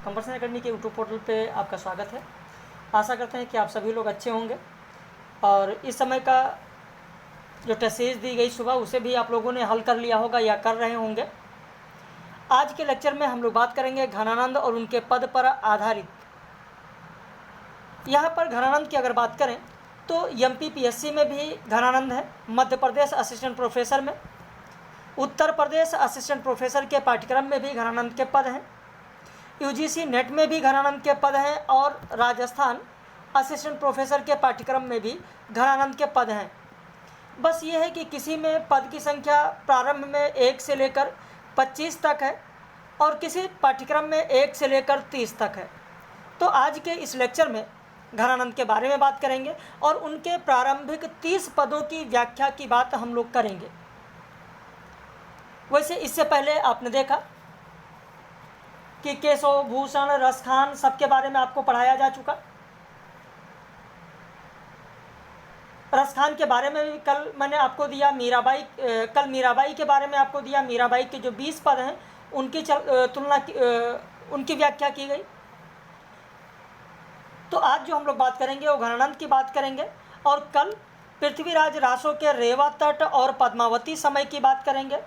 Compulsion academy के YouTube portal पे आपका स्वागत है। आशा करते हैं कि आप सभी लोग अच्छे होंगे और इस समय का जो टेस्ट सीरीज दी गई सुबह उसे भी आप लोगों ने हल कर लिया होगा या कर रहे होंगे। आज के लेक्चर में हम लोग बात करेंगे घनानंद और उनके पद पर आधारित। यहाँ पर घनानंद की अगर बात करें तो MPPSC में भी घनानंद है, मध्य प्रदेश असिस्टेंट प्रोफेसर में, उत्तर प्रदेश असिस्टेंट प्रोफेसर के पाठ्यक्रम में भी घनानंद के पद हैं, UGC नेट में भी घनानंद के पद हैं और राजस्थान असिस्टेंट प्रोफेसर के पाठ्यक्रम में भी घनानंद के पद हैं। बस ये है कि किसी में पद की संख्या प्रारंभ में 1 से लेकर 25 तक है और किसी पाठ्यक्रम में 1 से लेकर 30 तक है। तो आज के इस लेक्चर में घनानंद के बारे में बात करेंगे और उनके प्रारंभिक 30 पदों की व्याख्या की बात हम लोग करेंगे। वैसे इससे पहले आपने देखा कि केशव, भूषण, रसखान सबके बारे में आपको पढ़ाया जा चुका। रसखान के बारे में भी कल मैंने आपको दिया, कल मीराबाई के बारे में आपको दिया। मीराबाई के जो 20 पद हैं उनकी उनकी व्याख्या की गई। तो आज जो हम लोग बात करेंगे वो घनानंद की बात करेंगे और कल पृथ्वीराज रासो के रेवा तट और पद्मावती समय की बात करेंगे।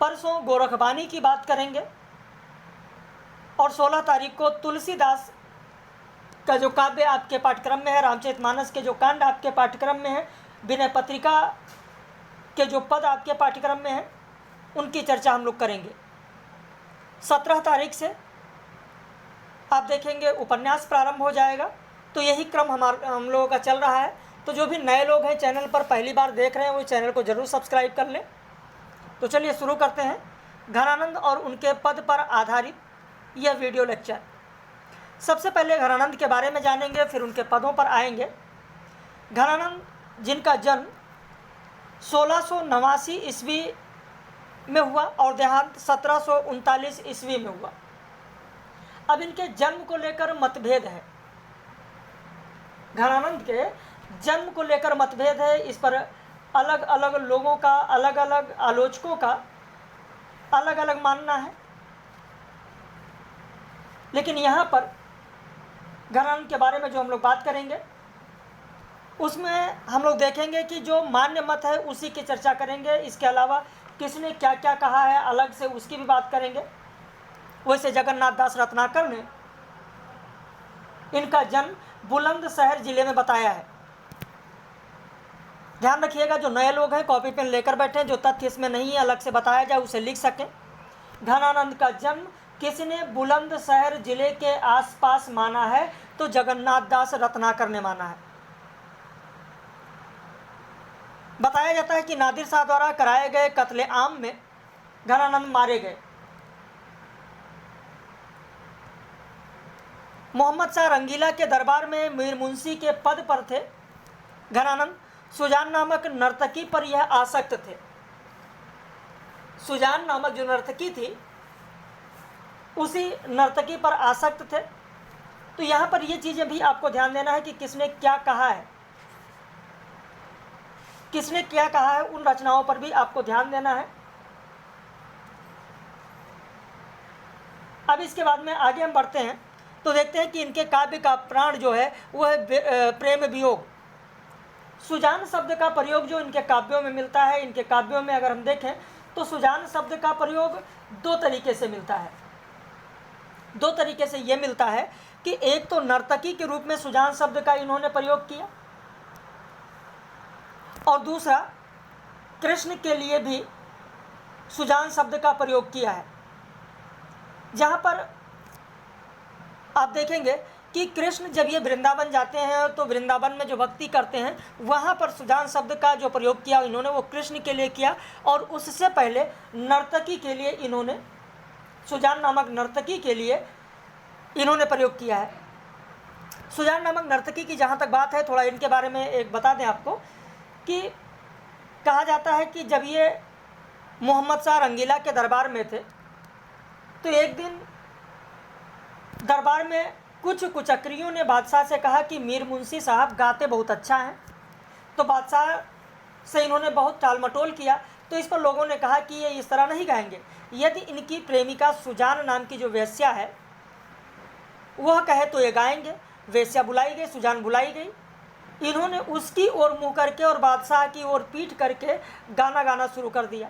परसों गोरखबानी की बात करेंगे और 16 तारीख को तुलसीदास का जो काव्य आपके पाठ्यक्रम में है, रामचरितमानस के जो कांड आपके पाठ्यक्रम में है, विनय पत्रिका के जो पद आपके पाठ्यक्रम में है, उनकी चर्चा हम लोग करेंगे। 17 तारीख से आप देखेंगे उपन्यास प्रारंभ हो जाएगा। तो यही क्रम हम लोगों का चल रहा है। तो जो भी नए लोग हैं चैनल पर पहली बार देख रहे हैं वो चैनल को ज़रूर सब्सक्राइब कर लें। तो चलिए शुरू करते हैं घनानंद और उनके पद पर आधारित यह वीडियो लेक्चर। सबसे पहले घनानंद के बारे में जानेंगे, फिर उनके पदों पर आएंगे। घनानंद जिनका जन्म 1689 ईस्वी में हुआ और देहांत 1739 ईस्वी में हुआ। अब इनके जन्म को लेकर मतभेद है। घनानंद के जन्म को लेकर मतभेद है। इस पर अलग अलग लोगों का, अलग अलग आलोचकों का अलग अलग मानना है। लेकिन यहाँ पर घनानंद के बारे में जो हम लोग बात करेंगे उसमें हम लोग देखेंगे कि जो मान्य मत है उसी की चर्चा करेंगे। इसके अलावा किसने क्या क्या कहा है अलग से उसकी भी बात करेंगे। वैसे जगन्नाथ दास रत्नाकर ने इनका जन्म बुलंदशहर जिले में बताया है। ध्यान रखिएगा, जो नए लोग हैं कॉपी पेन लेकर बैठे, जो तथ्य इसमें नहीं अलग से बताया जाए उसे लिख सकें। घनानंद का जन्म किसने बुलंदशहर जिले के आसपास माना है? तो जगन्नाथ दास रत्नाकर ने माना है। बताया जाता है कि नादिर शाह द्वारा कराए गए कत्ले आम में घनानंद मारे गए। मोहम्मद शाह रंगीला के दरबार में मीर मुंशी के पद पर थे। घनानंद सुजान नामक नर्तकी पर यह आसक्त थे। सुजान नामक जो नर्तकी थी उसी नर्तकी पर आसक्त थे। तो यहाँ पर ये चीज़ें भी आपको ध्यान देना है कि किसने क्या कहा है, किसने क्या कहा है, उन रचनाओं पर भी आपको ध्यान देना है। अब इसके बाद में आगे हम बढ़ते हैं तो देखते हैं कि इनके काव्य का प्राण जो है वह है प्रेम वियोग। सुजान शब्द का प्रयोग जो इनके काव्यों में मिलता है, इनके काव्यों में अगर हम देखें तो सुजान शब्द का प्रयोग दो तरीके से मिलता है। दो तरीके से ये मिलता है कि एक तो नर्तकी के रूप में सुजान शब्द का इन्होंने प्रयोग किया और दूसरा कृष्ण के लिए भी सुजान शब्द का प्रयोग किया है। जहाँ पर आप देखेंगे कि कृष्ण जब ये वृंदावन जाते हैं तो वृंदावन में जो भक्ति करते हैं वहाँ पर सुजान शब्द का जो प्रयोग किया इन्होंने वो कृष्ण के लिए किया और उससे पहले नर्तकी के लिए इन्होंने, सुजान नामक नर्तकी के लिए इन्होंने प्रयोग किया है। सुजान नामक नर्तकी की जहाँ तक बात है, थोड़ा इनके बारे में एक बता दें आपको कि कहा जाता है कि जब ये मोहम्मद शाह रंगीला के दरबार में थे तो एक दिन दरबार में कुछ कुचक्रियों ने बादशाह से कहा कि मीर मुंशी साहब गाते बहुत अच्छा हैं। तो बादशाह से इन्होंने बहुत टाल मटोल किया। तो इस पर लोगों ने कहा कि ये इस तरह नहीं गाएंगे। यदि इनकी प्रेमिका सुजान नाम की जो वेश्या है वह कहे तो ये गाएंगे। वेश्या बुलाई गई, सुजान बुलाई गई। इन्होंने उसकी ओर मुँह करके और बादशाह की ओर पीठ करके गाना गाना शुरू कर दिया।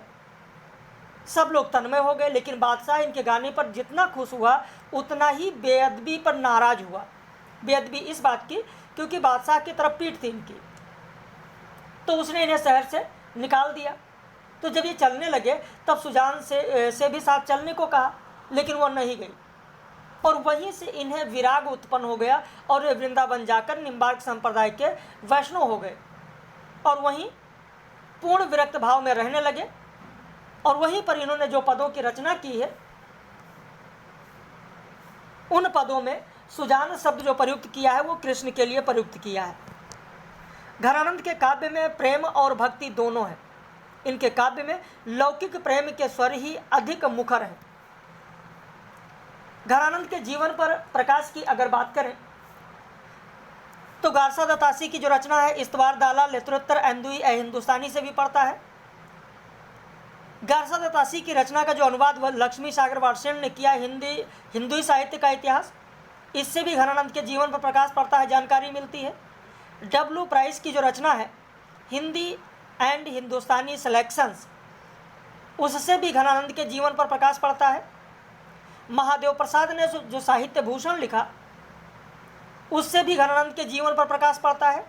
सब लोग तन्मय हो गए, लेकिन बादशाह इनके गाने पर जितना खुश हुआ उतना ही बेअदबी पर नाराज हुआ। बेअदबी इस बात की क्योंकि बादशाह की तरफ पीठ थी इनकी, तो उसने इन्हें शहर से निकाल दिया। तो जब ये चलने लगे तब सुजान से भी साथ चलने को कहा, लेकिन वह नहीं गई। और वहीं से इन्हें विराग उत्पन्न हो गया और वे वृंदावन जाकर निम्बार्क संप्रदाय के वैष्णव हो गए और वहीं पूर्ण विरक्त भाव में रहने लगे। और वहीं पर इन्होंने जो पदों की रचना की है, उन पदों में सुजान शब्द जो प्रयुक्त किया है वो कृष्ण के लिए प्रयुक्त किया है। घरानंद के काव्य में प्रेम और भक्ति दोनों है। इनके काव्य में लौकिक प्रेम के स्वर ही अधिक मुखर हैं। घरानंद के जीवन पर प्रकाश की अगर बात करें तो गारसा दत्तासी की जो रचना है इस्तवार दाला लेत्रोत्तर एंदुई ए हिंदुस्तानी से भी पढ़ता है। गारसा दत्तासी की रचना का जो अनुवाद लक्ष्मी सागर वार्षण ने किया, हिंदुई साहित्य का इतिहास, इससे भी घरानंद के जीवन पर प्रकाश पड़ता है, जानकारी मिलती है। डब्ल्यू प्राइस की जो रचना है हिंदी एंड हिंदुस्तानी सिलेक्शंस, उससे भी घरानंद के जीवन पर प्रकाश पड़ता है। महादेव प्रसाद ने जो साहित्य भूषण लिखा उससे भी घरानंद के जीवन पर प्रकाश पड़ता है।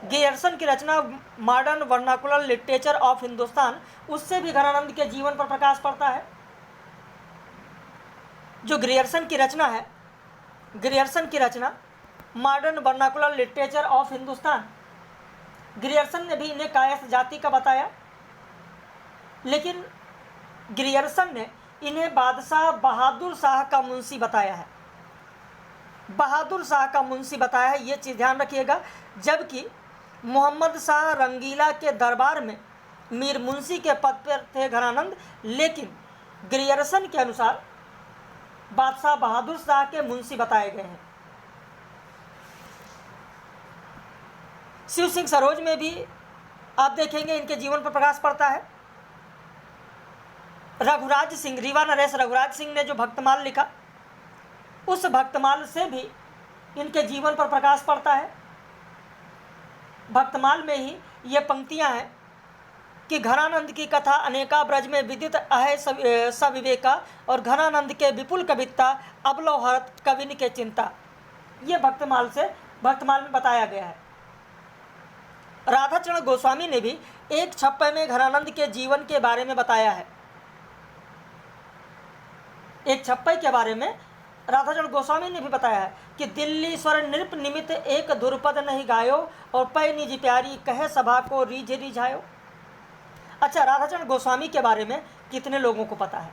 ग्रियर्सन की रचना Modern Vernacular Literature of Hindustan, उससे भी घरानंद के जीवन पर प्रकाश पड़ता है। जो ग्रियर्सन की रचना है, ग्रियर्सन की रचना Modern Vernacular Literature of Hindustan, Grierson ने भी इन्हें कायस्थ जाति का बताया, लेकिन ग्रियर्सन ने इन्हें बादशाह बहादुर शाह का मुंशी बताया है। बहादुर शाह का मुंशी बताया है, ये चीज़ ध्यान रखिएगा। जबकि मोहम्मद शाह रंगीला के दरबार में मीर मुंशी के पद पर थे घरानंद, लेकिन ग्रियर्सन के अनुसार बादशाह बहादुर शाह के मुंशी बताए गए हैं। शिव सिंह सरोज में भी आप देखेंगे इनके जीवन पर प्रकाश पड़ता है। रघुराज सिंह, रीवा नरेश रघुराज सिंह ने जो भक्तमाल लिखा, उस भक्तमाल से भी इनके जीवन पर प्रकाश पड़ता है। भक्तमाल में ही ये पंक्तियां हैं कि घरानंद की कथा अनेका ब्रज में विदित अहे सविवेका, और घरानंद के विपुल कविता अबलोहरत कविन के चिंता। ये भक्तमाल में बताया गया है। राधाचरण गोस्वामी ने भी एक छप्पे में घरानंद के जीवन के बारे में बताया है। एक छप्पे के बारे में राधाचरण गोस्वामी ने भी बताया है कि दिल्ली स्वर नृप निमित्त एक धुरपद नहीं गायो, और पै निज प्यारी कहे सभा को रीझ रिझायो। अच्छा, राधाचरण गोस्वामी के बारे में कितने लोगों को पता है?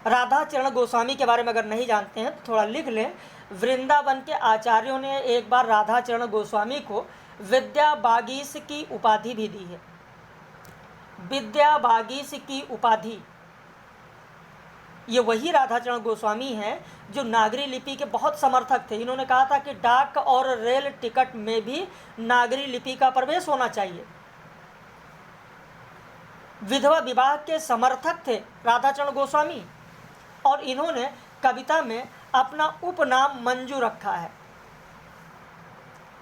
राधाचरण गोस्वामी के बारे में अगर नहीं जानते हैं तो थोड़ा लिख लें। वृंदावन के आचार्यों ने एक बार राधाचरण गोस्वामी को विद्या बागीस की उपाधि भी दी है। विद्या बागीस की उपाधि, ये वही राधाचरण गोस्वामी हैं जो नागरी लिपि के बहुत समर्थक थे। इन्होंने कहा था कि डाक और रेल टिकट में भी नागरी लिपि का प्रवेश होना चाहिए। विधवा विवाह के समर्थक थे राधाचरण गोस्वामी, और इन्होंने कविता में अपना उपनाम मंजू रखा है।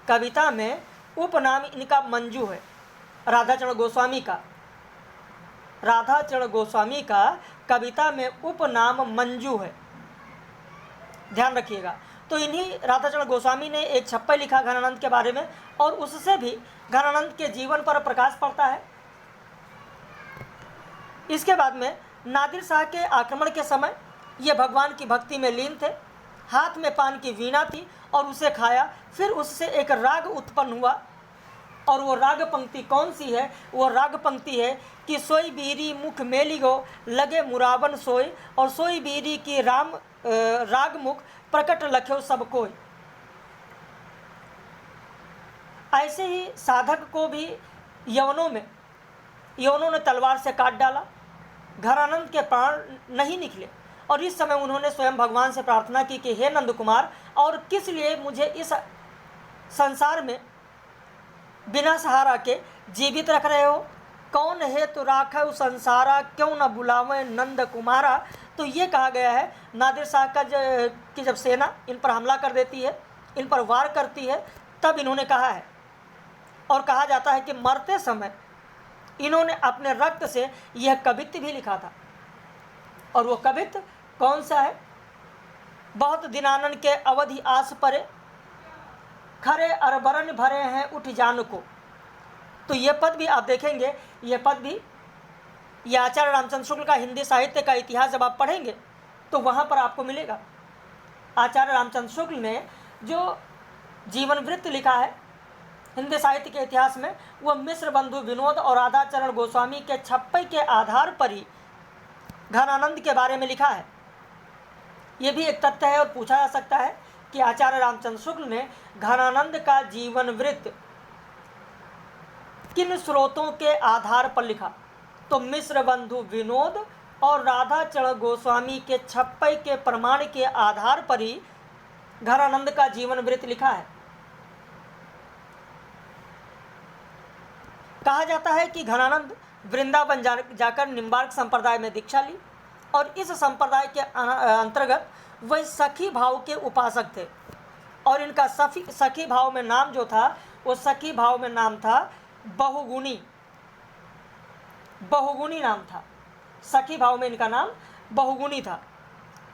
कविता में उपनाम इनका मंजू है, राधाचरण गोस्वामी का। राधाचरण गोस्वामी का कविता में उपनाम मंजू है, ध्यान रखिएगा। तो इन्हीं राधाचरण गोस्वामी ने एक छप्पे लिखा घरानंद के बारे में, और उससे भी घरानंद के जीवन पर प्रकाश पड़ता है। इसके बाद में नादिर शाह के आक्रमण के समय ये भगवान की भक्ति में लीन थे। हाथ में पान की वीणा थी और उसे खाया। फिर उससे एक राग उत्पन्न हुआ, और वो राग पंक्ति कौन सी है? वो राग पंक्ति है कि सोई बीरी मुख मेली गो लगे मुरावन सोई, और सोई बीरी की राग मुख प्रकट लख्यो सब कोई। ऐसे ही साधक को भी यवनों ने तलवार से काट डाला। घरानंद के प्राण नहीं निकले, और इस समय उन्होंने स्वयं भगवान से प्रार्थना की कि हे नंद कुमार, और किस लिए मुझे इस संसार में बिना सहारा के जीवित रख रहे हो? कौन है तो राखो संसारा, क्यों न बुलावे नंद कुमारा। तो ये कहा गया है नादिर शाह की जब सेना इन पर हमला कर देती है, इन पर वार करती है, तब इन्होंने कहा है, और कहा जाता है कि मरते समय इन्होंने अपने रक्त से यह कवित्त भी लिखा था। और वो कवित्त कौन सा है? बहुत दिनानन के अवधि आस परे, खरे अरबरन भरे हैं उठ जान को। तो ये पद भी आप देखेंगे, ये पद भी ये आचार्य रामचंद्र शुक्ल का हिंदी साहित्य का इतिहास जब आप पढ़ेंगे तो वहाँ पर आपको मिलेगा। आचार्य रामचंद्र शुक्ल ने जो जीवन वृत्त लिखा है हिंदी साहित्य के इतिहास में, वह मिश्र बंधु विनोद और राधाचरण गोस्वामी के छप्पई के आधार पर ही घनानंद के बारे में लिखा है। ये भी एक तथ्य है और पूछा जा सकता है कि आचार्य रामचंद्र शुक्ल ने घनानंद का जीवन वृत्त किन स्रोतों के आधार पर लिखा? तो मिश्र बंधु विनोद और राधाचरण गोस्वामी के छप्पई के प्रमाण के आधार पर ही घनानंद का जीवन वृत्त लिखा है। कहा जाता है कि घनानंद वृंदावन जाकर निम्बार्क संप्रदाय में दीक्षा ली और इस संप्रदाय के अंतर्गत वह सखी भाव के उपासक थे और इनका सखी भाव में नाम जो था वो सखी भाव में नाम था बहुगुणी नाम था। सखी भाव में इनका नाम बहुगुणी था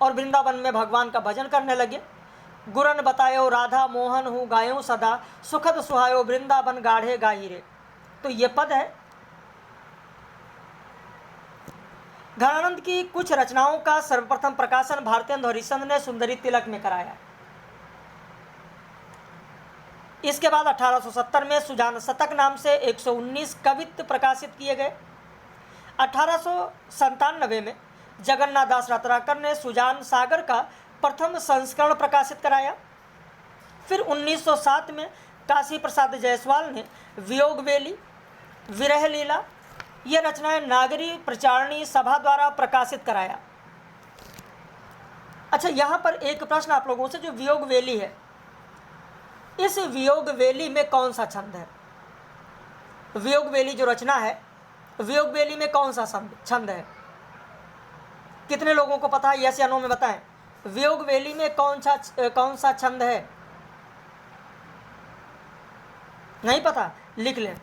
और वृंदावन में भगवान का भजन करने लगे। गुरन बतायो राधा मोहन हूँ गायों सदा, सुखद सुहायो वृंदावन गाढ़े गाहिरे। तो ये पद है। घनानंद की कुछ रचनाओं का सर्वप्रथम प्रकाशन भारतेंदु हरिश्चंद्र ने सुंदरी तिलक में कराया। इसके बाद 1870 में सुजान शतक नाम से 119 कवित्त प्रकाशित किए गए। 1897 में जगन्नाथ दास रत्नाकर ने सुजान सागर का प्रथम संस्करण प्रकाशित कराया। फिर 1907 में काशी प्रसाद जायसवाल ने वियोग वेली, विरह लीला ये रचनाएं नागरी प्रचारणी सभा द्वारा प्रकाशित कराया। अच्छा, यहाँ पर एक प्रश्न आप लोगों से, जो वियोग वेली है, इस वियोग वेली में कौन सा छंद है? वियोग वेली जो रचना है, वियोग वेली में कौन सा छंद है? कितने लोगों को पता है? यस या नो में बताएं। वियोग वेली में कौन सा छंद है? नहीं पता? लिख लें।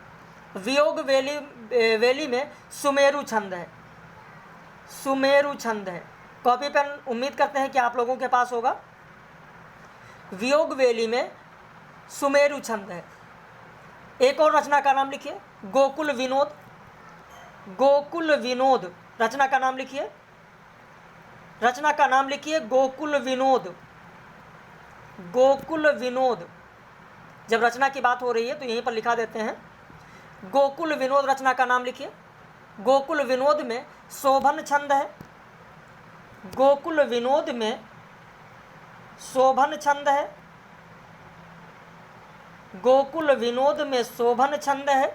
वियोग वेली में सुमेरु छंद है। सुमेरु छंद है। कॉपी पेन उम्मीद करते हैं कि आप लोगों के पास होगा। वियोग वेली में सुमेरु छंद है। एक और रचना का नाम लिखिए, गोकुल विनोद। गोकुल विनोद रचना का नाम लिखिए। रचना का नाम लिखिए गोकुल विनोद। गोकुल विनोद। जब रचना की बात हो रही है तो यहीं पर लिखा देते हैं। गोकुल विनोद रचना का नाम लिखिए। गोकुल विनोद में शोभन छंद है। गोकुल विनोद में शोभन छंद है। गोकुल विनोद में शोभन छंद है।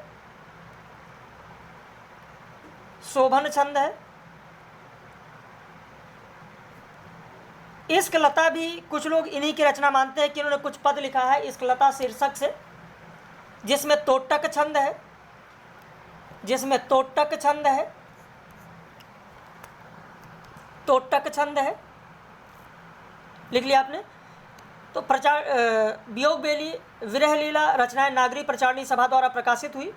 शोभन छंद है। इश्क लता भी कुछ लोग इन्हीं की रचना मानते हैं कि इन्होंने कुछ पद लिखा है इश्क लता शीर्षक से, जिसमें तोटक छंद है। जिसमें तोटक छंद है। तोटक छंद है। लिख लिया आपने? तो वियोग वेली, विरह लीला रचनाएं नागरी प्रचारणी सभा द्वारा प्रकाशित हुई।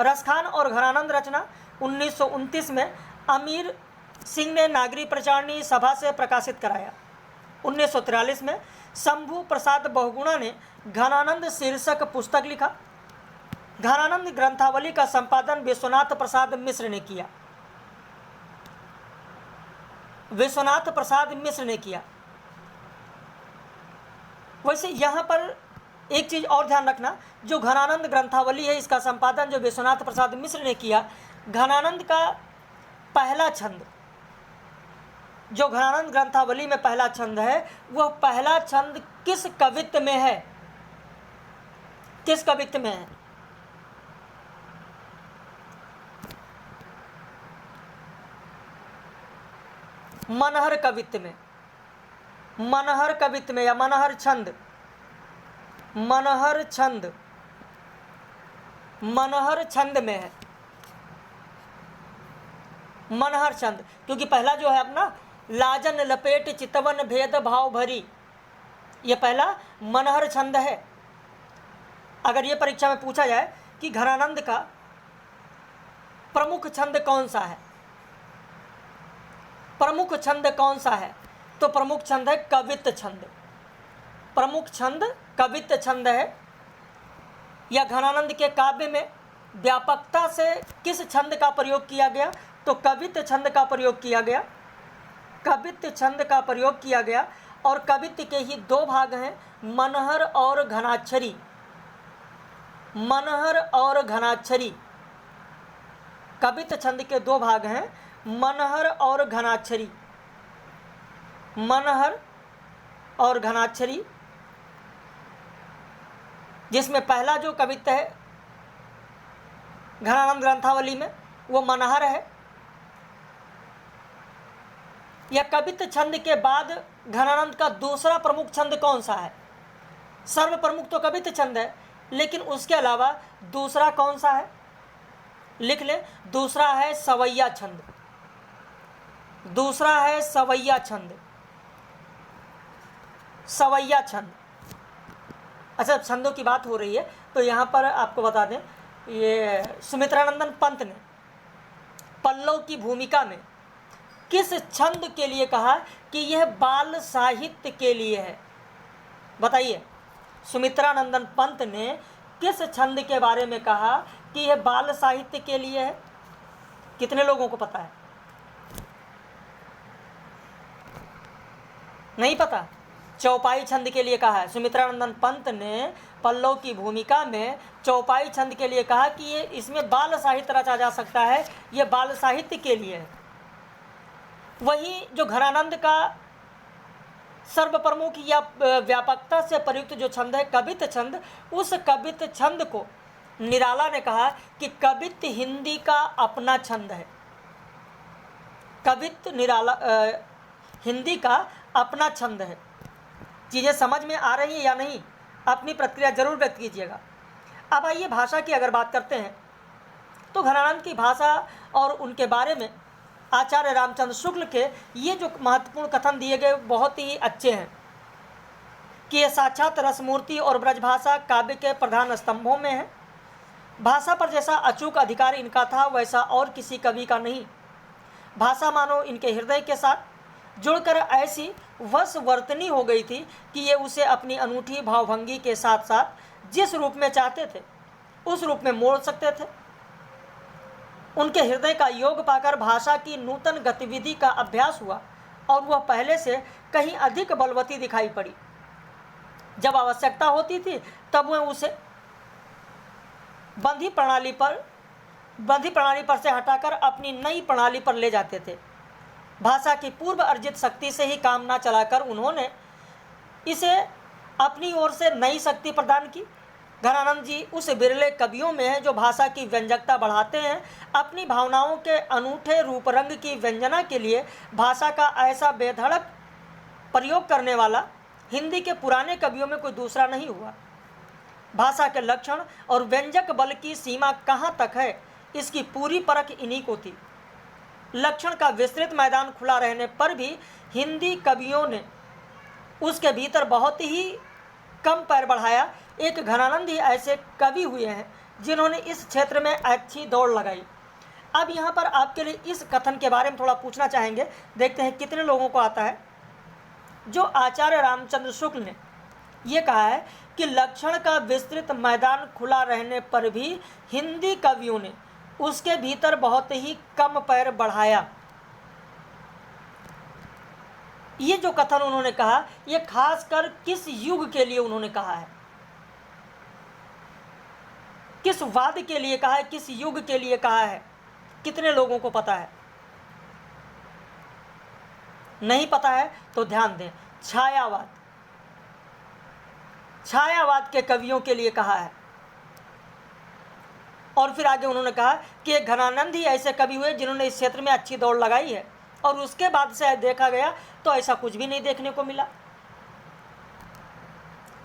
रसखान और घनानंद रचना 1929 में अमीर सिंह ने नागरी प्रचारणी सभा से प्रकाशित कराया। 1943 में शंभू प्रसाद बहुगुणा ने घनानंद शीर्षक पुस्तक लिखा। घनानंद ग्रंथावली का संपादन विश्वनाथ प्रसाद मिश्र ने किया। विश्वनाथ प्रसाद मिश्र ने किया। वैसे यहाँ पर एक चीज़ और ध्यान रखना, जो घनानंद ग्रंथावली है इसका संपादन जो विश्वनाथ प्रसाद मिश्र ने किया, घनानंद का पहला छंद, जो घनानंद ग्रंथावली में पहला छंद है, वह पहला छंद किस कवित्त में है? किस कवित्त में है? मनहर कवित्त में। मनहर कवित्त में या मनहर छंद। मनहर छंद। मनहर छंद में है। मनहर छंद, क्योंकि पहला जो है अपना लाजन लपेट चितवन भेद भाव भरी, ये पहला मनहर छंद है। अगर ये परीक्षा में पूछा जाए कि घनानंद का प्रमुख छंद कौन सा है, प्रमुख छंद कौन सा है, तो प्रमुख छंद है कवित्त छंद। प्रमुख छंद कवित्त छंद है। या घनानंद के काव्य में व्यापकता से किस छंद का प्रयोग किया गया, तो कवित्त छंद का प्रयोग किया गया। कवित्त छंद का प्रयोग किया गया और कवित्त के ही दो भाग हैं, मनहर और घनाक्षरी। मनहर और घनाक्षरी, कवित्त छंद के दो भाग हैं, मनहर और घनाक्षरी। मनहर और घनाक्षरी, जिसमें पहला जो कवित्त है घनानंद ग्रंथावली में वो मनहर है। यह कवित्त छंद के बाद घनानंद का दूसरा प्रमुख छंद कौन सा है? सर्व प्रमुख तो कवित्त छंद है, लेकिन उसके अलावा दूसरा कौन सा है? लिख ले, दूसरा है सवैया छंद। दूसरा है सवैया छंद। सवैया छंद। अच्छा, छंदों की बात हो रही है तो यहाँ पर आपको बता दें, ये सुमित्रानंदन पंत ने पल्लव की भूमिका में किस छंद के लिए कहा कि यह बाल साहित्य के लिए है? बताइए, सुमित्रानंदन पंत ने किस छंद के बारे में कहा कि यह बाल साहित्य के लिए है? कितने लोगों को पता है? नहीं पता? चौपाई छंद के लिए कहा है। सुमित्रानंदन पंत ने पल्लव की भूमिका में चौपाई छंद के लिए कहा कि ये इसमें बाल साहित्य रचा जा सकता है, ये बाल साहित्य के लिए है। वही जो घनानंद का सर्वप्रमुख या व्यापकता से प्रयुक्त जो छंद है कवित्त छंद, उस कवित्त छंद को निराला ने कहा कि कवित्त हिंदी का अपना छंद है। कवित्त निराला हिंदी का अपना छंद है। चीज़ें समझ में आ रही हैं या नहीं? अपनी प्रतिक्रिया जरूर व्यक्त कीजिएगा। अब आइए भाषा की अगर बात करते हैं तो घनानंद की भाषा और उनके बारे में आचार्य रामचंद्र शुक्ल के ये जो महत्वपूर्ण कथन दिए गए बहुत ही अच्छे हैं कि ये साक्षात रसमूर्ति और ब्रजभाषा काव्य के प्रधान स्तंभों में है। भाषा पर जैसा अचूक अधिकार इनका था वैसा और किसी कवि का नहीं। भाषा मानो इनके हृदय के साथ जुड़कर ऐसी वशवर्तनी हो गई थी कि ये उसे अपनी अनूठी भावभंगी के साथ साथ जिस रूप में चाहते थे उस रूप में मोड़ सकते थे। उनके हृदय का योग पाकर भाषा की नूतन गतिविधि का अभ्यास हुआ और वह पहले से कहीं अधिक बलवती दिखाई पड़ी। जब आवश्यकता होती थी तब वह उसे बंधी प्रणाली पर से हटाकर अपनी नई प्रणाली पर ले जाते थे। भाषा की पूर्व अर्जित शक्ति से ही काम न चलाकर उन्होंने इसे अपनी ओर से नई शक्ति प्रदान की। घनानंद जी उस बिरले कवियों में हैं जो भाषा की व्यंजकता बढ़ाते हैं। अपनी भावनाओं के अनूठे रूप रंग की व्यंजना के लिए भाषा का ऐसा बेधड़क प्रयोग करने वाला हिंदी के पुराने कवियों में कोई दूसरा नहीं हुआ। भाषा के लक्षण और व्यंजक बल की सीमा कहाँ तक है, इसकी पूरी परख इन्हीं को थी। लक्षण का विस्तृत मैदान खुला रहने पर भी हिंदी कवियों ने उसके भीतर बहुत ही कम पैर बढ़ाया। एक घनानंद ही ऐसे कवि हुए हैं जिन्होंने इस क्षेत्र में अच्छी दौड़ लगाई। अब यहाँ पर आपके लिए इस कथन के बारे में थोड़ा पूछना चाहेंगे, देखते हैं कितने लोगों को आता है। जो आचार्य रामचंद्र शुक्ल ने ये कहा है कि लक्षण का विस्तृत मैदान खुला रहने पर भी हिंदी कवियों ने उसके भीतर बहुत ही कम पैर बढ़ाया। ये जो कथन उन्होंने कहा ये खासकर किस युग के लिए उन्होंने कहा है, किस वाद के लिए कहा है, किस युग के लिए कहा है? कितने लोगों को पता है? नहीं पता है तो ध्यान दें। छायावाद के कवियों के लिए कहा है। और फिर आगे उन्होंने कहा कि घनानंद ही ऐसे कवि हुए जिन्होंने इस क्षेत्र में अच्छी दौड़ लगाई है और उसके बाद से देखा गया तो ऐसा कुछ भी नहीं देखने को मिला।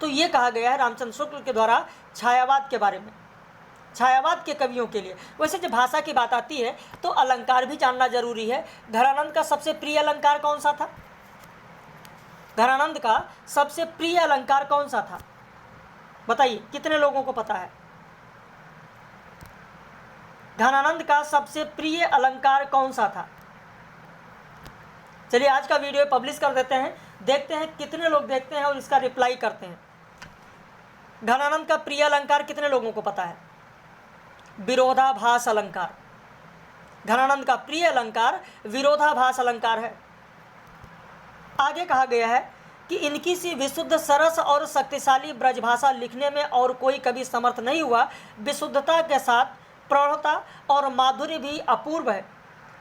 तो ये कहा गया है रामचंद्र शुक्ल के द्वारा छायावाद के बारे में। छायावाद के कवियों के लिए। वैसे जब भाषा की बात आती है तो अलंकार भी जानना जरूरी है। घरानंद का सबसे प्रिय अलंकार कौन सा था? घरानंद का सबसे प्रिय अलंकार कौन सा था? बताइए, कितने लोगों को पता है? घनानंद का सबसे प्रिय अलंकार कौन सा था? चलिए आज का वीडियो पब्लिश कर देते हैं, देखते हैं कितने लोग देखते हैं और इसका रिप्लाई करते हैं। घनानंद का प्रिय अलंकार कितने लोगों को पता है? विरोधाभास अलंकार। घनानंद का प्रिय अलंकार विरोधाभास अलंकार है। आगे कहा गया है कि इनकी सी विशुद्ध, सरस और शक्तिशाली ब्रजभाषा लिखने में और कोई कभी समर्थ नहीं हुआ। विशुद्धता के साथ प्रौढ़ता और माधुर्य भी अपूर्व है।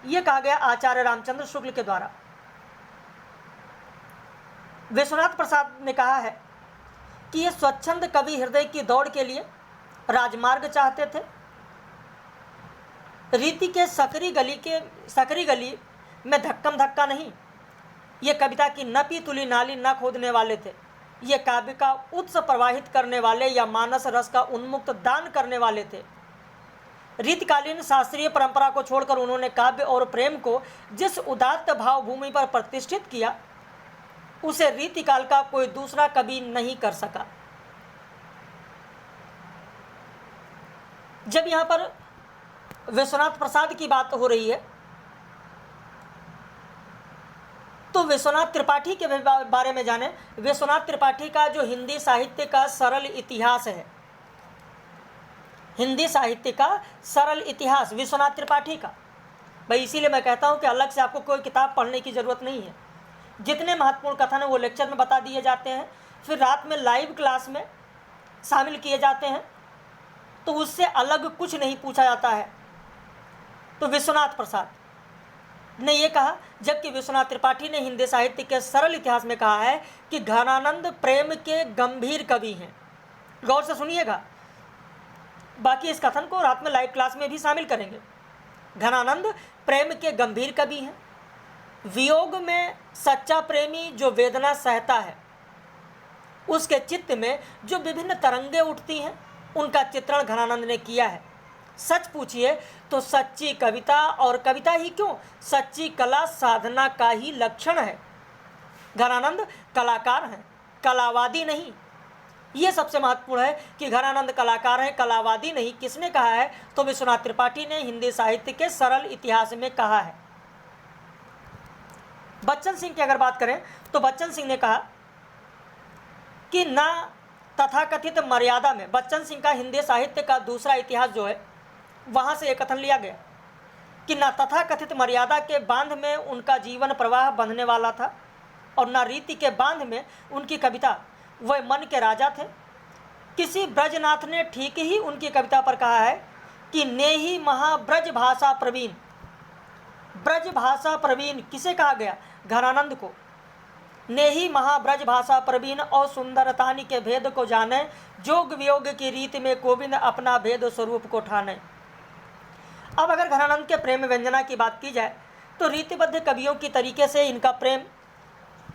यह कहा गया आचार्य रामचंद्र शुक्ल के द्वारा। विश्वनाथ प्रसाद ने कहा है कि ये स्वच्छंद कवि हृदय की दौड़ के लिए राजमार्ग चाहते थे। रीति के सकरी गली में धक्कम धक्का नहीं। ये कविता की न पी तुली नाली न खोदने वाले थे। ये काव्य का उत्स प्रवाहित करने वाले या मानस रस का उन्मुक्त दान करने वाले थे। रीतकालीन शास्त्रीय परंपरा को छोड़कर उन्होंने काव्य और प्रेम को जिस उदात्त भाव भूमि पर प्रतिष्ठित किया, उसे रीतिकाल का कोई दूसरा कवि नहीं कर सका। जब यहाँ पर विश्वनाथ प्रसाद की बात हो रही है तो विश्वनाथ त्रिपाठी के बारे में जाने। विश्वनाथ त्रिपाठी का जो हिंदी साहित्य का सरल इतिहास है, हिंदी साहित्य का सरल इतिहास विश्वनाथ त्रिपाठी का, भाई इसीलिए मैं कहता हूँ कि अलग से आपको कोई किताब पढ़ने की ज़रूरत नहीं है। जितने महत्वपूर्ण कथन है वो लेक्चर में बता दिए जाते हैं, फिर रात में लाइव क्लास में शामिल किए जाते हैं, तो उससे अलग कुछ नहीं पूछा जाता है। तो विश्वनाथ प्रसाद ने ये कहा, जबकि विश्वनाथ त्रिपाठी ने हिंदी साहित्य के सरल इतिहास में कहा है कि घनानंद प्रेम के गंभीर कवि हैं। गौर से सुनिएगा, बाकी इस कथन को रात में लाइव क्लास में भी शामिल करेंगे। घनानंद प्रेम के गंभीर कवि हैं। वियोग में सच्चा प्रेमी जो वेदना सहता है, उसके चित्त में जो विभिन्न तरंगे उठती हैं, उनका चित्रण घनानंद ने किया है। सच पूछिए तो सच्ची कविता, और कविता ही क्यों, सच्ची कला साधना का ही लक्षण है। घनानंद कलाकार हैं, कलावादी नहीं। ये सबसे महत्वपूर्ण है कि घनानंद कलाकार हैं, कलावादी नहीं। किसने कहा है? तो विश्वनाथ त्रिपाठी ने हिंदी साहित्य के सरल इतिहास में कहा है। बच्चन सिंह की अगर बात करें तो बच्चन सिंह ने कहा कि ना तथाकथित मर्यादा में, बच्चन सिंह का हिंदी साहित्य का दूसरा इतिहास जो है वहाँ से एक कथन लिया गया कि ना तथाकथित मर्यादा के बांध में उनका जीवन प्रवाह बंधने वाला था, और ना रीति के बांध में उनकी कविता। वह मन के राजा थे। किसी ब्रजनाथ ने ठीक ही उनकी कविता पर कहा है कि नेही महाब्रज भाषा प्रवीण। ब्रज भाषा प्रवीण किसे कहा गया? घनानंद को। नेही महाब्रज भाषा प्रवीण और सुंदरतानी के भेद को जाने, जोग वियोग की रीति में गोविंद अपना भेद स्वरूप को ठाने। अब अगर घनानंद के प्रेम व्यंजना की बात की जाए तो रीतिबद्ध कवियों की तरीके से इनका प्रेम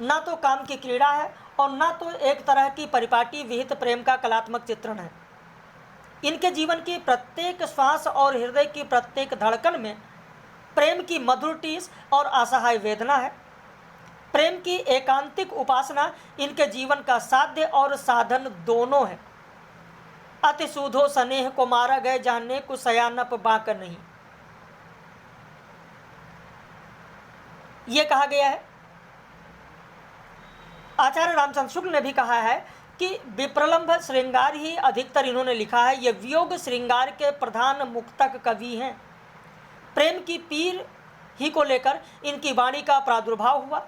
ना तो काम की क्रीड़ा है और ना तो एक तरह की परिपाटी विहित प्रेम का कलात्मक चित्रण है। इनके जीवन की प्रत्येक श्वास और हृदय की प्रत्येक धड़कन में प्रेम की मधुर टीस और असहाय वेदना है। प्रेम की एकांतिक उपासना इनके जीवन का साध्य और साधन दोनों है। अति सूधो स्नेह को मारा गए, जानने को सयानप बाक नहीं, ये कहा गया है। आचार्य रामचंद्र शुक्ल ने भी कहा है कि विप्रलंभ श्रृंगार ही अधिकतर इन्होंने लिखा है। ये वियोग श्रृंगार के प्रधान मुक्तक कवि हैं। प्रेम की पीर ही को लेकर इनकी वाणी का प्रादुर्भाव हुआ।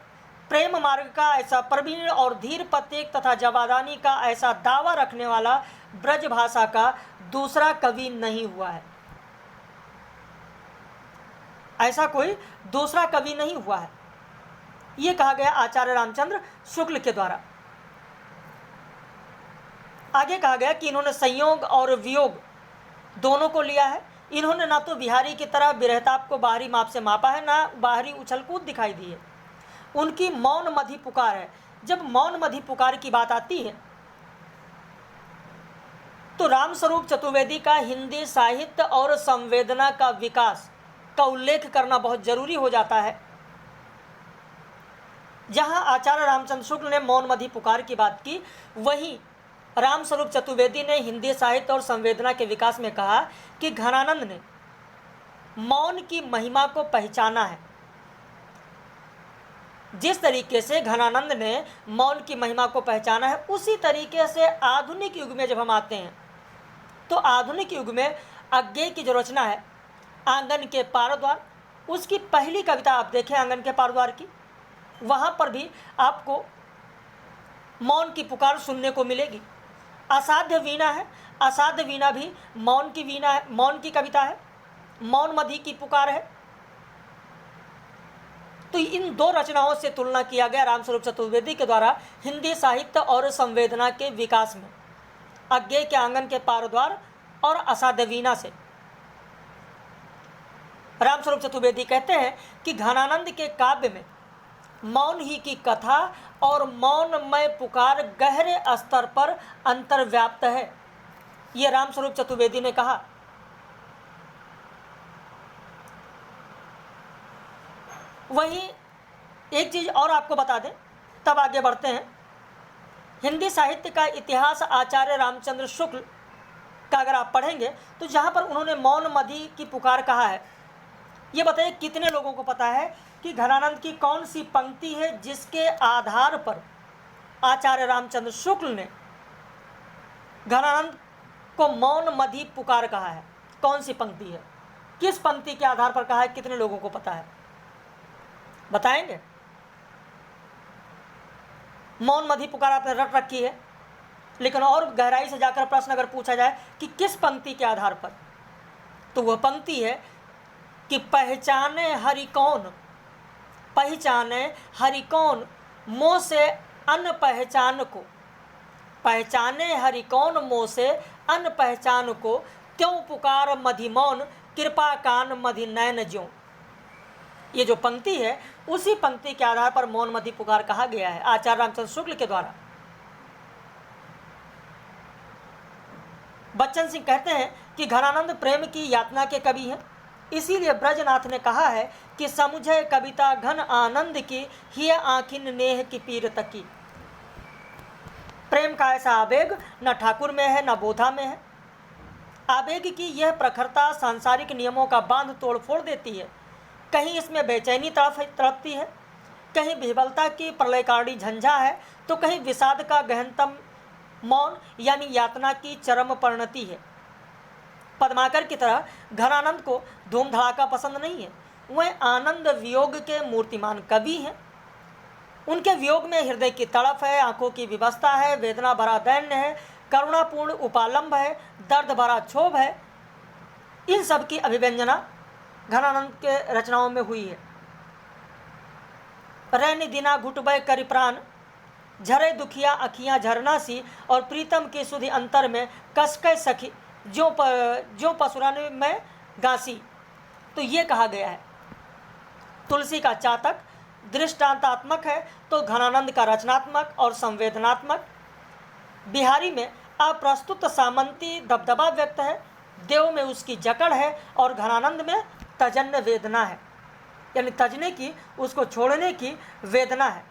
प्रेम मार्ग का ऐसा प्रवीण और धीर प्रत्येक तथा जवादानी का ऐसा दावा रखने वाला ब्रज भाषा का दूसरा कवि नहीं हुआ है। ऐसा कोई दूसरा कवि नहीं हुआ है, ये कहा गया आचार्य रामचंद्र शुक्ल के द्वारा। आगे कहा गया कि इन्होंने संयोग और वियोग दोनों को लिया है। इन्होंने ना तो बिहारी की तरह विरहताप को बाहरी माप से मापा है, ना बाहरी उछल कूद दिखाई दी है। उनकी मौन मधी पुकार है। जब मौन मधी पुकार की बात आती है तो तो रामस्वरूप चतुर्वेदी का हिंदी साहित्य और संवेदना का विकास का उल्लेख करना बहुत जरूरी हो जाता है। जहां आचार्य रामचंद्र शुक्ल ने मौन मधी पुकार की बात की, वहीं रामस्वरूप चतुर्वेदी ने हिंदी साहित्य और संवेदना के विकास में कहा कि घनानंद ने मौन की महिमा को पहचाना है। जिस तरीके से घनानंद ने मौन की महिमा को पहचाना है, उसी तरीके से आधुनिक युग में जब हम आते हैं तो आधुनिक युग में अज्ञेय की जो रचना है आंगन के पारद्वार, उसकी पहली कविता आप देखें आंगन के पारद्वार की, वहाँ पर भी आपको मौन की पुकार सुनने को मिलेगी। असाध्य वीणा है, असाध्य वीणा भी मौन की वीणा है, मौन की कविता है, मौन मधी की पुकार है। तो इन दो रचनाओं से तुलना किया गया रामस्वरूप चतुर्वेदी के द्वारा हिंदी साहित्य और संवेदना के विकास में, अज्ञेय के आंगन के पारद्वार और असाध्य वीणा से। रामस्वरूप चतुर्वेदी कहते हैं कि घनानंद के काव्य में मौन ही की कथा और मौनमय पुकार गहरे स्तर पर अंतर्व्याप्त है, ये रामस्वरूप चतुर्वेदी ने कहा। वहीं एक चीज और आपको बता दें, तब आगे बढ़ते हैं। हिंदी साहित्य का इतिहास आचार्य रामचंद्र शुक्ल का अगर आप पढ़ेंगे तो जहाँ पर उन्होंने मौन मधी की पुकार कहा है, ये बताइए कितने लोगों को पता है कि घनानंद की कौन सी पंक्ति है जिसके आधार पर आचार्य रामचंद्र शुक्ल ने घनानंद को मौन मधी पुकार कहा है? कौन सी पंक्ति है, किस पंक्ति के आधार पर कहा है, कितने लोगों को पता है? बताएंगे? मौन मधी पुकार आपने रट रखी है, लेकिन और गहराई से जाकर प्रश्न अगर पूछा जाए कि किस पंक्ति के आधार पर, तो वह पंक्ति है कि पहचाने हरि कौन, पहचाने हरि कौन मोह से अन पहचान को, पहचाने हरि कौन मोह से अन पहचान को, क्यों पुकार मधि मौन कृपा कान मधि नैन ज्यों। ये जो पंक्ति है उसी पंक्ति के आधार पर मौन मधी पुकार कहा गया है आचार्य रामचंद्र शुक्ल के द्वारा। बच्चन सिंह कहते हैं कि घनानंद प्रेम की यातना के कवि हैं, इसीलिए ब्रजनाथ ने कहा है कि समुझे कविता घन आनंद की, हिय आँखिन नेह की पीर तकी। प्रेम का ऐसा आवेग न ठाकुर में है न बोधा में है। आवेग की यह प्रखरता सांसारिक नियमों का बांध तोड़ फोड़ देती है। कहीं इसमें बेचैनी तड़पती है, कहीं विह्वलता की प्रलयकारिणी झंझा है, तो कहीं विषाद का गहनतम मौन यानी यातना की चरम परिणति है। पद्माकर की तरह घनानंद को धूम धड़ाका पसंद नहीं है, वह आनंद वियोग के मूर्तिमान कवि हैं। उनके वियोग में हृदय की तड़प है, आंखों की विवशता है, वेदना भरा दैन्य है, करुणापूर्ण उपालंब है, दर्द भरा क्षोभ है। इन सब की अभिव्यंजना घनानंद के रचनाओं में हुई है। रैन दिना घुटबय करि प्राण, झरे दुखिया अखियाँ झरना सी, और प्रीतम के सुधि अंतर में कसकै सखी, जो पसुरन में गासी। तो ये कहा गया है। तुलसी का चातक दृष्टांतात्मक है तो घनानंद का रचनात्मक और संवेदनात्मक। बिहारी में अप्रस्तुत सामंती दबदबा व्यक्त है, देव में उसकी जकड़ है, और घनानंद में तजन्य वेदना है, यानी तजने की, उसको छोड़ने की वेदना है।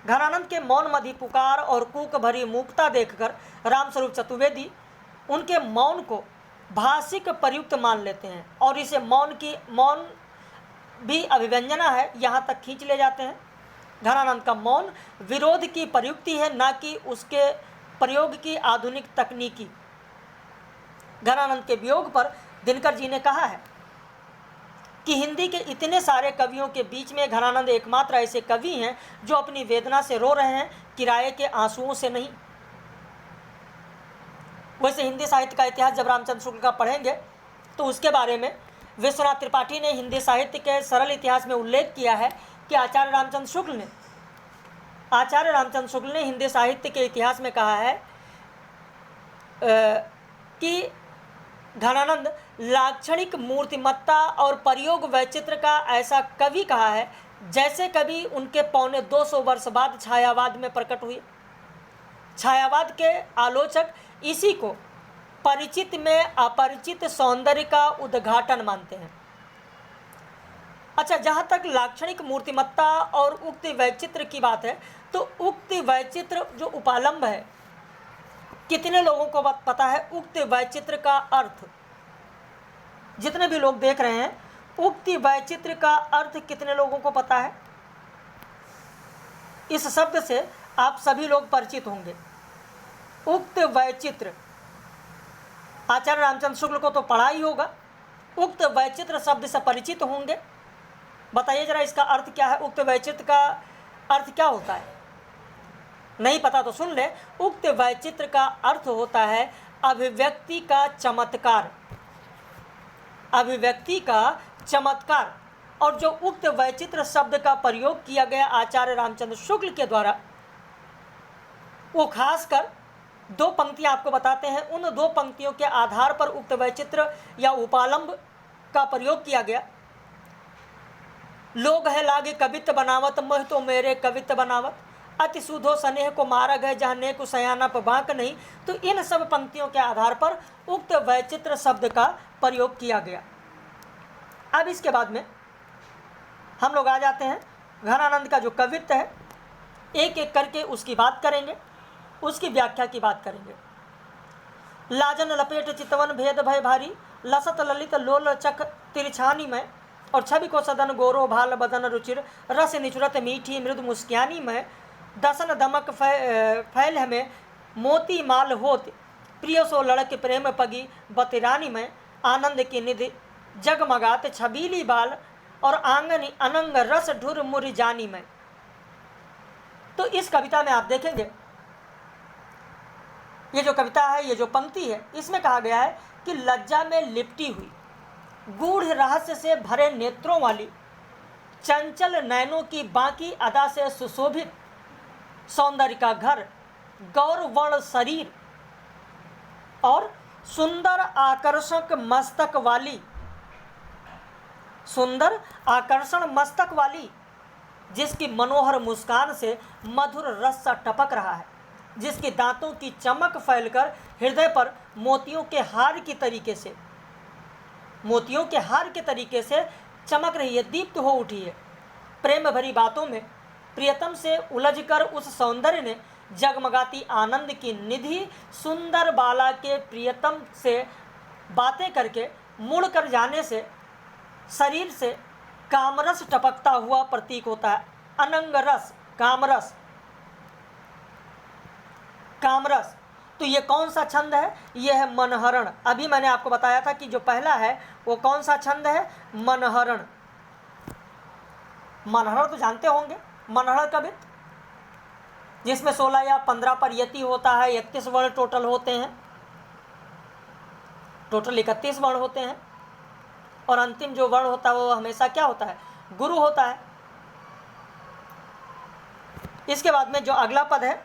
घनानंद के मौन मधी पुकार और कूक भरी मूकता देखकर रामस्वरूप चतुर्वेदी उनके मौन को भाषिक प्रयुक्त मान लेते हैं, और इसे मौन भी अभिव्यंजना है, यहाँ तक खींच ले जाते हैं। घनानंद का मौन विरोध की प्रयुक्ति है, ना कि उसके प्रयोग की आधुनिक तकनीकी। घनानंद के वियोग पर दिनकर जी ने कहा है कि हिंदी के इतने सारे कवियों के बीच में घनानंद एकमात्र ऐसे कवि हैं जो अपनी वेदना से रो रहे हैं, किराए के आंसुओं से नहीं। वैसे हिंदी साहित्य का इतिहास जब रामचंद्र शुक्ल का पढ़ेंगे तो उसके बारे में विश्वनाथ त्रिपाठी ने हिंदी साहित्य के सरल इतिहास में उल्लेख किया है कि आचार्य रामचंद्र शुक्ल ने हिंदी साहित्य के इतिहास में कहा है कि घनानंद लाक्षणिक मूर्तिमत्ता और प्रयोग वैचित्र का ऐसा कवि कहा है जैसे कवि उनके 250 वर्ष बाद छायावाद में प्रकट हुए। छायावाद के आलोचक इसी को परिचित में अपरिचित सौंदर्य का उद्घाटन मानते हैं। अच्छा, जहाँ तक लाक्षणिक मूर्तिमत्ता और उक्त वैचित्र की बात है, तो उक्त वैचित्र जो उपालंब है, कितने लोगों को पता है उक्त वैचित्र का अर्थ? जितने भी लोग देख रहे हैं, उक्त वैचित्र का अर्थ कितने लोगों को पता है? इस शब्द से आप सभी लोग परिचित होंगे। उक्त वैचित्र, आचार्य रामचंद्र शुक्ल को तो पढ़ा ही होगा, उक्त वैचित्र शब्द से परिचित होंगे। बताइए जरा इसका अर्थ क्या है? उक्त वैचित्र का अर्थ क्या होता है? नहीं पता तो सुन ले। उक्त वैचित्र का अर्थ होता है अभिव्यक्ति का चमत्कार, अभिव्यक्ति का चमत्कार। और जो उक्त वैचित्र शब्द का प्रयोग किया गया आचार्य रामचंद्र शुक्ल के द्वारा, वो खासकर दो पंक्तियां आपको बताते हैं। उन दो पंक्तियों के आधार पर उक्त वैचित्र या उपालंब का प्रयोग किया गया। लोग है लागे कवित्त बनावत, मह तो मेरे कवित्त बनावत, अति सुधो स्नेह को मारा गए जहाँ ने को सयाना पर बांक नहीं। तो इन सब पंक्तियों के आधार पर उक्त वैचित्र शब्द का प्रयोग किया गया। अब इसके बाद में हम लोग आ जाते हैं घनानंद का जो कवित्व है, एक एक करके उसकी बात करेंगे, उसकी व्याख्या की बात करेंगे। लाजन लपेट चितवन भेद भय भारी, लसत ललित लोल चख तिरछानी में, और छवि को सदन गोरो भाल बदन रुचिर, रस निचुरत मीठी मृद मुस्क्यानी में, दसन दमक फैल हमें मोती माल होत, प्रिय सो लड़क प्रेम पगी बतिरानी में, आनंद की निधि जगमगात छबीली बाल, और आंगन अनंग रस ढुर मुर जानी में। तो इस कविता में आप देखेंगे, ये जो कविता है, ये जो पंक्ति है, इसमें कहा गया है कि लज्जा में लिपटी हुई, गूढ़ रहस्य से भरे नेत्रों वाली, चंचल नयनों की बाकी अदा से सुशोभित सौंदर्य का घर, गौरवर्ण शरीर और सुंदर आकर्षक मस्तक वाली, सुंदर आकर्षण मस्तक वाली, जिसकी मनोहर मुस्कान से मधुर रस सा टपक रहा है, जिसके दांतों की चमक फैलकर हृदय पर मोतियों के हार की तरीके से, मोतियों के हार के तरीके से चमक रही है, दीप्त हो उठी है। प्रेम भरी बातों में प्रियतम से उलझकर उस सौंदर्य ने जगमगाती आनंद की निधि सुंदर बाला के प्रियतम से बातें करके मुड़ कर जाने से शरीर से कामरस टपकता हुआ प्रतीक होता है। अनंग रस, कामरस, कामरस। तो ये कौन सा छंद है? ये है मनहरण। अभी मैंने आपको बताया था कि जो पहला है वो कौन सा छंद है? मनहरण। मनहरण तो जानते होंगे, मनहरण कवित्त, जिसमें 16 या 15 पर यति होता है, 31 वर्ण टोटल होते हैं, टोटल 31 वर्ण होते हैं, और अंतिम जो वर्ण होता है वो हमेशा क्या होता है? गुरु होता है। इसके बाद में जो अगला पद है,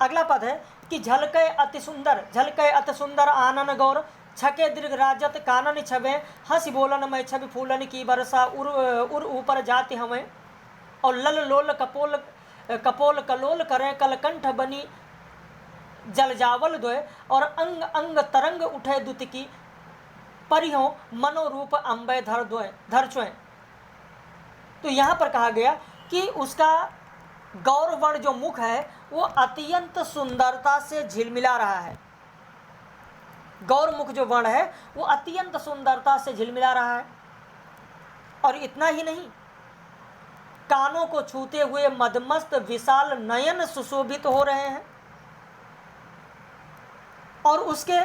अगला पद है कि झलके अति सुंदर, झलके अति सुंदर आनन गौर, छके दीर्घ राजत कानन छवे, हंस बोलन में छवि फूलन की बरसा, उर ऊपर जाति हमें, और लल लोल कपोल कपोल कलोल करें, कलकंठ बनी जल जावल द्वय, और अंग अंग तरंग उठे दुत की, परिहों मनोरूप अम्बे धर द्वय धर च्वय। तो यहाँ पर कहा गया कि उसका गौरवर्ण जो मुख है वो अत्यंत सुंदरता से झिलमिला रहा है। गौरमुख जो वर्ण है वो अत्यंत सुंदरता से झिलमिला रहा है। और इतना ही नहीं, कानों को छूते हुए मदमस्त विशाल नयन सुशोभित हो रहे हैं, और उसके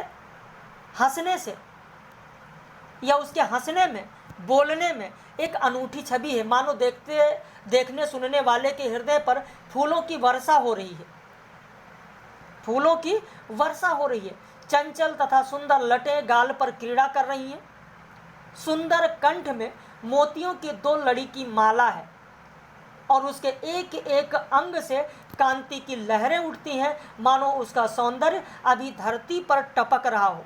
हंसने से या उसके हंसने में, बोलने में एक अनूठी छवि है, मानो देखने सुनने वाले के हृदय पर फूलों की वर्षा हो रही है, फूलों की वर्षा हो रही है। चंचल तथा सुंदर लटें गाल पर क्रीड़ा कर रही हैं, सुंदर कंठ में मोतियों की 2 लड़ी की माला है, और उसके एक एक अंग से कांति की लहरें उठती हैं, मानो उसका सौंदर्य अभी धरती पर टपक रहा हो।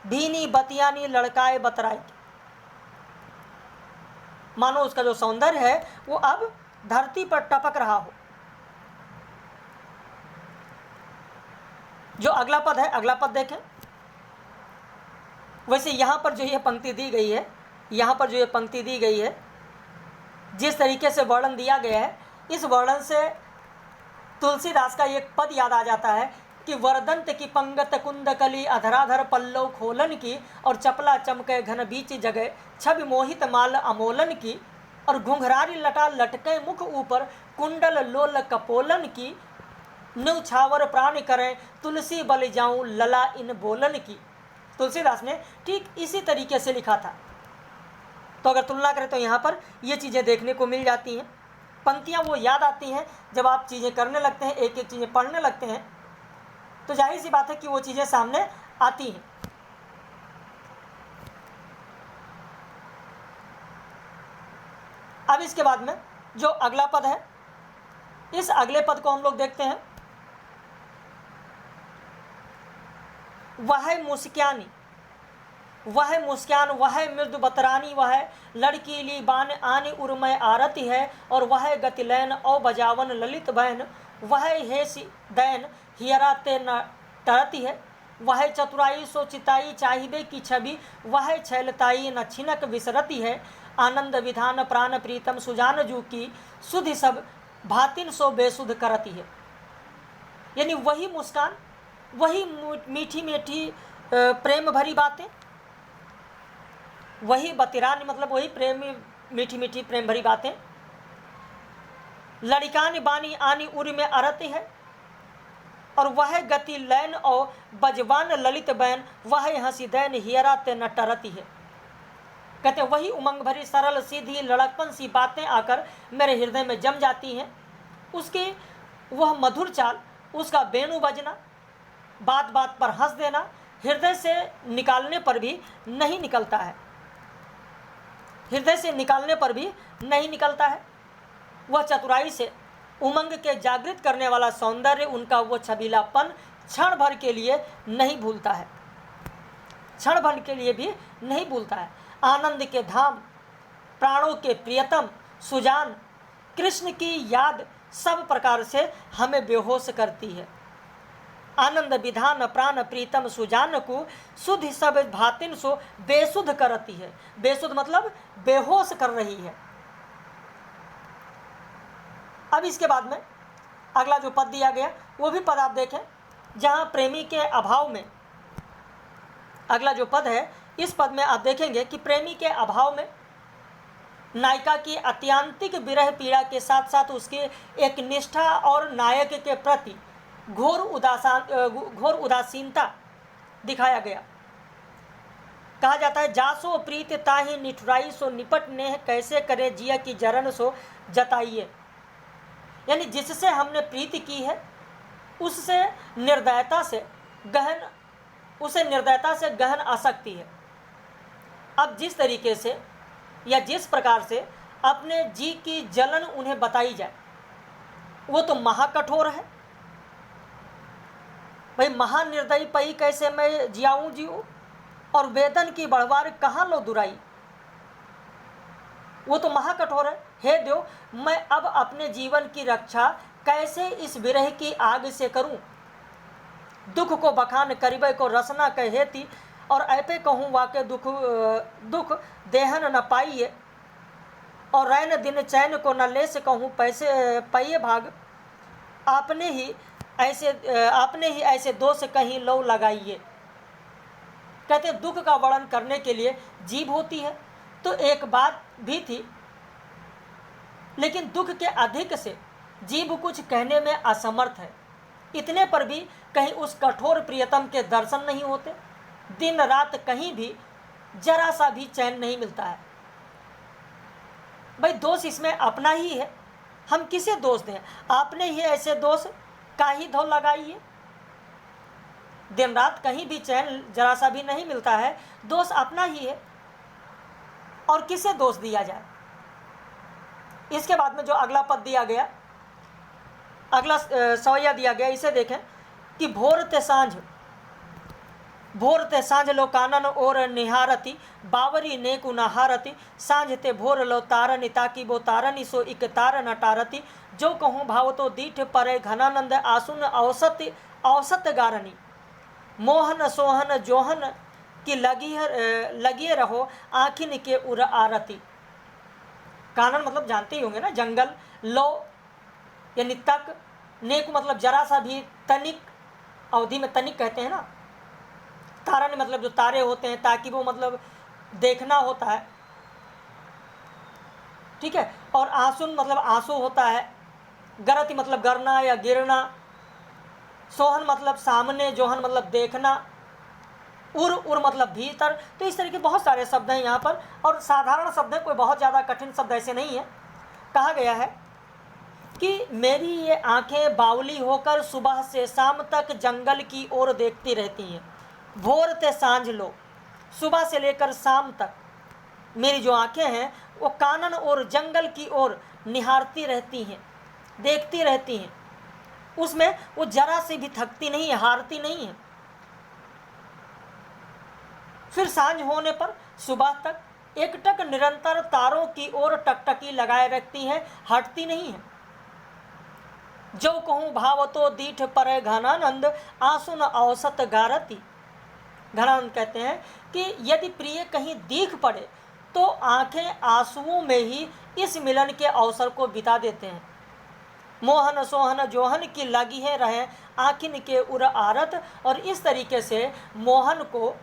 भीनी बतियानी लड़काए बतराई, मानो उसका जो सौंदर्य है वो अब धरती पर टपक रहा हो। जो अगला पद है, अगला पद देखें। वैसे यहाँ पर जो ये पंक्ति दी गई है, यहाँ पर जो ये पंक्ति दी गई है, जिस तरीके से वर्णन दिया गया है, इस वर्णन से तुलसीदास का एक पद याद आ जाता है कि वरदंत की पंगत कुंद कली अधराधर पल्लव खोलन की, और चपला चमके घन बीच जगह छवि मोहित माल अमोलन की, और घुंघरारी लटा लटके मुख ऊपर कुंडल लोल कपोलन की, न्यौछावर प्राण करें तुलसी बल जाऊं लला इन बोलन की। तुलसीदास ने ठीक इसी तरीके से लिखा था। तो अगर तुलना करें तो यहाँ पर ये चीज़ें देखने को मिल जाती हैं। पंक्तियाँ वो याद आती हैं जब आप चीज़ें करने लगते हैं, एक एक चीज़ें पढ़ने लगते हैं, तो जाहिर सी बात है कि वो चीज़ें सामने आती हैं। अब इसके बाद में जो अगला पद है, इस अगले पद को हम लोग देखते हैं। वह मुस्क्यानी, वह मुस्कान, वह मृदु बतरानी, वह लड़कीली बान आनी उर्मय आरती है, और वह गतिलैन औ बजावन ललित बहन, वह हेसी दैन हियरा ते न टरती है, वह चतुराई सो चिताई चाहिबे की छवि, वह छैलताई न छिनक विसरती है, आनंद विधान प्राण प्रीतम सुजान जू की, सुधि सब भातिन सो बेसुध करती है। यानी वही मुस्कान, वही मीठी मीठी प्रेम भरी बातें, वही बतिरानी मतलब वही प्रेम, मीठी मीठी प्रेम भरी बातें, लड़िकान बानी आनी उर में अरत है, और वह गति लैन और बजवान ललित बैन, वह हंसी दैन हियरा ते न टरती है। कहते वही उमंग भरी सरल सीधी लड़कपन सी बातें आकर मेरे हृदय में जम जाती हैं। उसकी वह मधुर चाल, उसका बेणु बजना, बात बात पर हंस देना हृदय से निकालने पर भी नहीं निकलता है, हृदय से निकालने पर भी नहीं निकलता है। वह चतुराई से उमंग के जागृत करने वाला सौंदर्य, उनका वो छबीलापन क्षण भर के लिए नहीं भूलता है, क्षण भर के लिए भी नहीं भूलता है। आनंद के धाम, प्राणों के प्रियतम सुजान, कृष्ण की याद सब प्रकार से हमें बेहोश करती है। आनंद विधान प्राण प्रीतम सुजान को, सुधि सब भातिन सो बेसुध करती है। बेसुध मतलब बेहोश कर रही है। अब इसके बाद में अगला जो पद दिया गया वो भी पद आप देखें, जहाँ प्रेमी के अभाव में, अगला जो पद है इस पद में आप देखेंगे कि प्रेमी के अभाव में नायिका की अत्यांतिक विरह पीड़ा के साथ साथ उसकी एक निष्ठा और नायक के प्रति घोर उदासीनता दिखाया गया। कहा जाता है जासो प्रीत ताहि निठुराई सो निपट नेह, कैसे करे जिया की जरन सो जताइए। यानी जिससे हमने प्रीति की है उससे निर्दयता से गहन आसक्ति है। अब जिस तरीके से या जिस प्रकार से अपने जी की जलन उन्हें बताई जाए वो तो महाकठोर है। भाई महानिर्दयी पई कैसे मैं जियाऊँ जीऊँ, और वेदन की बढ़वार कहाँ लो दुराई, वो तो महाकठोर है। हे देव, मैं अब अपने जीवन की रक्षा कैसे इस विरह की आग से करूं। दुख को बखान करिबे को रसना कहेती, और ऐपे कहूँ वाके दुख देहन न पाइए, और रैन दिन चैन को न ले से कहूँ पैसे पाइए भाग। आपने ही ऐसे दोष कहीं लो लगाइए। कहते दुख का वर्णन करने के लिए जीभ होती है तो एक बात भी थी, लेकिन दुख के अधिक से जीभ कुछ कहने में असमर्थ है। इतने पर भी कहीं उस कठोर प्रियतम के दर्शन नहीं होते, दिन रात कहीं भी जरा सा भी चैन नहीं मिलता है। भाई दोष इसमें अपना ही है, हम किसे दोष दें? आपने ही ऐसे दोष का ही धो लगाइए। दिन रात कहीं भी चैन जरा सा भी नहीं मिलता है, दोष अपना ही है, और किसे दोष दिया जाए। इसके बाद में जो अगला पद दिया गया, अगला सवैया दिया गया, इसे देखें कि भोर ते सांझ लो कानन और निहारती, बावरी नेकु नहारती, सांझ ते भोर लो तारनी, ताकि वो तारनी सो इक तार न टारती, जो कहूँ भाव तो दीठ परे घनानंद आसुन औसत गारनी। मोहन सोहन जोहन की लगिए रहो आखिन के उर आरती। कानन मतलब जानते ही होंगे ना, जंगल। लो यानी तक, नेक मतलब जरा सा भी, तनिक अवधि में तनिक कहते हैं ना। तारन मतलब जो तारे होते हैं, ताकि वो मतलब देखना होता है, ठीक है। और आंसुन मतलब आंसू होता है। गरति मतलब गिरना या गिरना। सोहन मतलब सामने, जोहन मतलब देखना। उर उर मतलब भीतर। तो इस तरह के बहुत सारे शब्द हैं यहाँ पर, और साधारण शब्द हैं, कोई बहुत ज़्यादा कठिन शब्द ऐसे नहीं है। कहा गया है कि मेरी ये आंखें बावली होकर सुबह से शाम तक जंगल की ओर देखती रहती हैं। भोर से सांझ लो, सुबह से लेकर शाम तक मेरी जो आंखें हैं वो कानन और जंगल की ओर निहारती रहती हैं, देखती रहती हैं। उसमें वो जरा से भी थकती नहीं है, हारती नहीं है। फिर सांझ होने पर सुबह तक एकटक निरंतर तारों की ओर टकटकी लगाए रखती हैं, हटती नहीं है। जो कहूँ भावतो दीठ पर घनानंद आंसुन औसत गारती। घनानंद कहते हैं कि यदि प्रिय कहीं दीख पड़े तो आंखें आंसुओं में ही इस मिलन के अवसर को बिता देते हैं। मोहन सोहन जोहन की लगी है रहे आखिन के उर आरत। और इस तरीके से मोहन को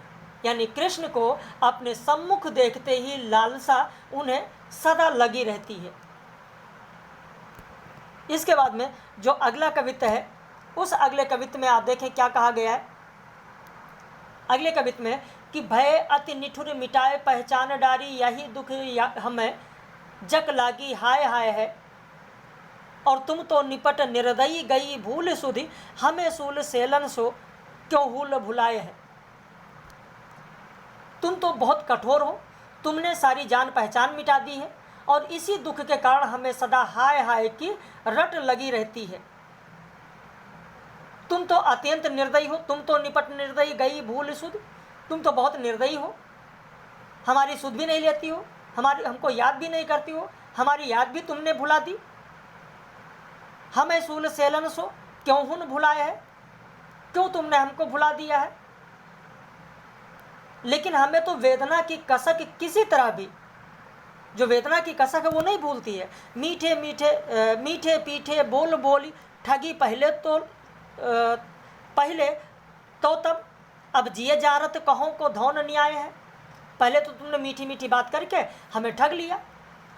यानी कृष्ण को अपने सम्मुख देखते ही लालसा उन्हें सदा लगी रहती है। इसके बाद में जो अगला कवित्व है, उस अगले कवित्व में आप देखें क्या कहा गया है। अगले कवित्व में कि भय अति निठुर मिटाए पहचान डारी, यही दुख हमें जक लागी हाय हाय है। और तुम तो निपट निर्दयी गई भूल सुधि, हमें सूल सेलन सो क्यों हुल भुलाए है। तुम तो बहुत कठोर हो, तुमने सारी जान पहचान मिटा दी है, और इसी दुख के कारण हमें सदा हाय हाय की रट लगी रहती है। तुम तो अत्यंत निर्दयी हो, तुम तो निपट निर्दयी गई भूल सुध। तुम तो बहुत निर्दयी हो, हमारी सुध भी नहीं लेती हो, हमको याद भी नहीं करती हो, हमारी याद भी तुमने भुला दी। हमें सूल सेलन सो क्यों हुन भुलाया है, क्यों तुमने हमको भुला दिया है। लेकिन हमें तो वेदना की कसक किसी तरह भी, जो वेदना की कसक है वो नहीं भूलती है। मीठे मीठे मीठे पीठे बोल बोली ठगी पहले तो तब, अब जिए जारत कहों को धौन न्याय है। पहले तो तुमने मीठी मीठी बात करके हमें ठग लिया,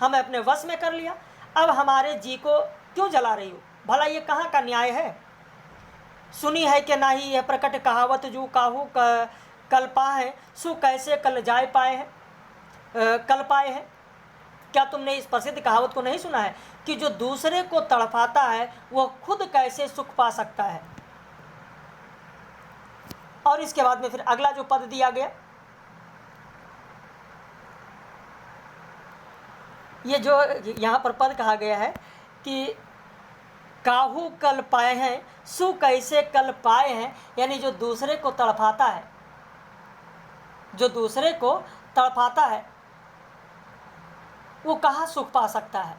हमें अपने वश में कर लिया, अब हमारे जी को क्यों जला रही हो। भला ये कहाँ का न्याय है। सुनी है कि ना ही यह प्रकट कहावत, जो काहू कल पाए सु कैसे कल जाए पाए हैं, कल पाए हैं। क्या तुमने इस प्रसिद्ध कहावत को नहीं सुना है कि जो दूसरे को तड़पाता है वह खुद कैसे सुख पा सकता है। और इसके बाद में फिर अगला जो पद दिया गया, ये जो यहाँ पर पद कहा गया है कि काहू कल पाए हैं सु कैसे कल पाए हैं, यानी जो दूसरे को तड़पाता है, जो दूसरे को तड़पाता है वो कहाँ सुख पा सकता है,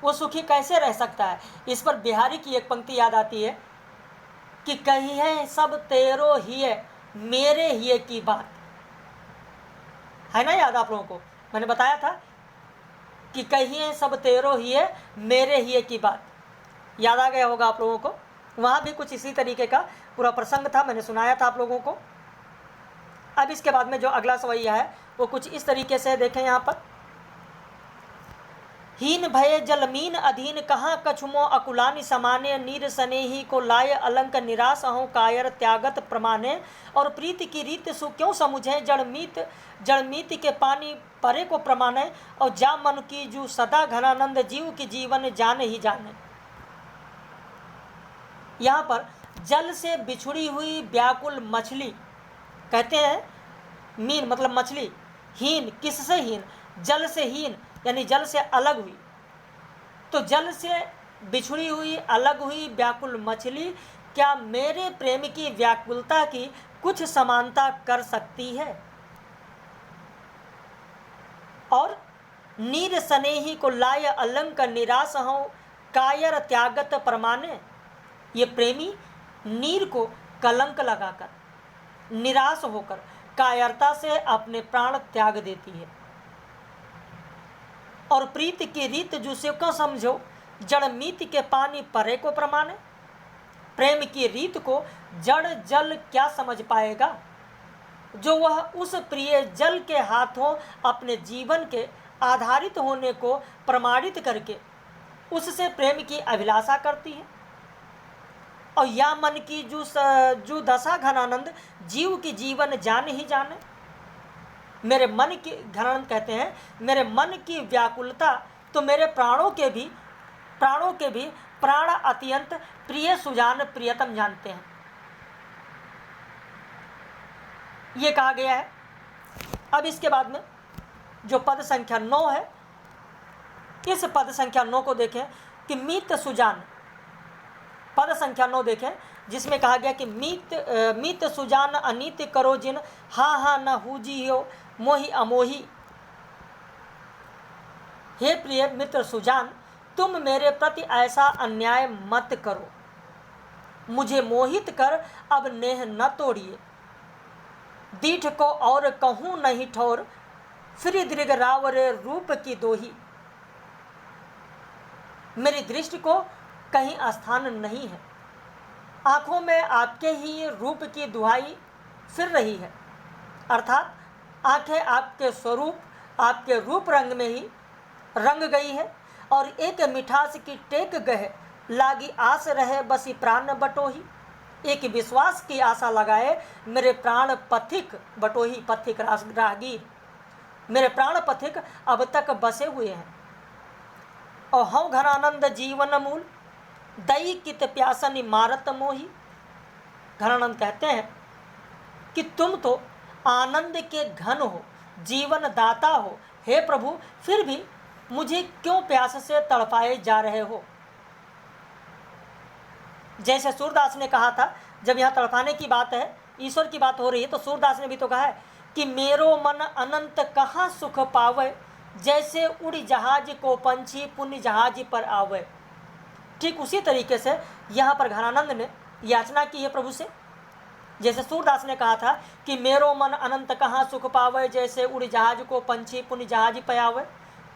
वो सुखी कैसे रह सकता है। इस पर बिहारी की एक पंक्ति याद आती है कि कही है सब तेरो ही है मेरे ही की बात, है ना याद आप लोगों को। मैंने बताया था कि कही है सब तेरो ही है मेरे ही की बात, याद आ गया होगा आप लोगों को। वहाँ भी कुछ इसी तरीके का पूरा प्रसंग था, मैंने सुनाया था आप लोगों को। अब इसके बाद में जो अगला सवैया है वो कुछ इस तरीके से देखें यहाँ पर। हीन भय जलमीन अधीन कहाँ कछुमो अकुलानि समाने, नीर सनेही को लाय अलंक निराश अहों कायर त्यागत प्रमाणे। और प्रीति की रीत सु क्यों समुझे जड़मीत के पानी परे को प्रमाणे, और जा मन की जू सदा घनानंद जीव की जीवन जाने ही जाने। यहाँ पर जल से बिछुड़ी हुई व्याकुल मछली कहते हैं, मीन मतलब मछली, हीन किससे हीन, जल से हीन यानी जल से अलग हुई। तो जल से बिछुड़ी हुई अलग हुई व्याकुल मछली क्या मेरे प्रेम की व्याकुलता की कुछ समानता कर सकती है। और नीर स्नेही को लाय अलंक निराश हो कायर त्यागत प्रमाणे, ये प्रेमी नीर को कलंक लगाकर निराश होकर कायरता से अपने प्राण त्याग देती है। और प्रीत की रीत जिसे क्यों समझो, जड़ मीत के पानी परे को प्रमाणे। प्रेम की रीत को जड़ जल क्या समझ पाएगा, जो वह उस प्रिय जल के हाथों अपने जीवन के आधारित होने को प्रमाणित करके उससे प्रेम की अभिलाषा करती है। और या मन की जो दशा घनानंद जीव की जीवन जान ही जाने। मेरे मन की, घनानंद कहते हैं, मेरे मन की व्याकुलता तो मेरे प्राणों के भी प्राण अत्यंत प्रिय सुजान प्रियतम जानते हैं। ये कहा गया है। अब इसके बाद में जो पद संख्या 9 है, इस पद संख्या 9 को देखें कि मीत सुजान, पद संख्या 9 देखें जिसमें कहा गया कि मीत सुजान अनीत करो जिन, हाँ हाँ न हुजी हो मोहि अमोही। हे प्रिय मित्र सुजान, तुम मेरे प्रति ऐसा अन्याय मत करो, मुझे मोहित कर अब नेह न तोड़िए। दीठ को और कहूँ नहीं ठोर, फिर दृग रावरे रूप की दोही। मेरी दृष्टि को कहीं स्थान नहीं है, आंखों में आपके ही रूप की दुहाई फिर रही है। अर्थात आंखें आपके स्वरूप, आपके रूप रंग में ही रंग गई है। और एक मिठास की टेक गहे लागी आस रहे बसी प्राण बटोही। एक विश्वास की आशा लगाए मेरे प्राण पथिक बटोही, पथिक राहगीर, मेरे प्राण पथिक अब तक बसे हुए हैं। और हूँ घनानंद जीवन मूल, दई कित प्यासन इमारत मोही। घनानंद कहते हैं कि तुम तो आनंद के घन हो, जीवन दाता हो, हे प्रभु, फिर भी मुझे क्यों प्यास से तड़पाए जा रहे हो। जैसे सूरदास ने कहा था, जब यहाँ तड़पाने की बात है, ईश्वर की बात हो रही है, तो सूरदास ने भी तो कहा है कि मेरो मन अनंत कहाँ सुख पावे, जैसे उड़ी जहाज को पंछी पुण्य जहाज पर आवे। ठीक उसी तरीके से यहाँ पर घनानंद ने याचना की है प्रभु से। जैसे सूरदास ने कहा था कि मेरो मन अनंत कहाँ सुख पावे, जैसे उड़ी जहाज को पंछी पुण्य जहाज पर आवे।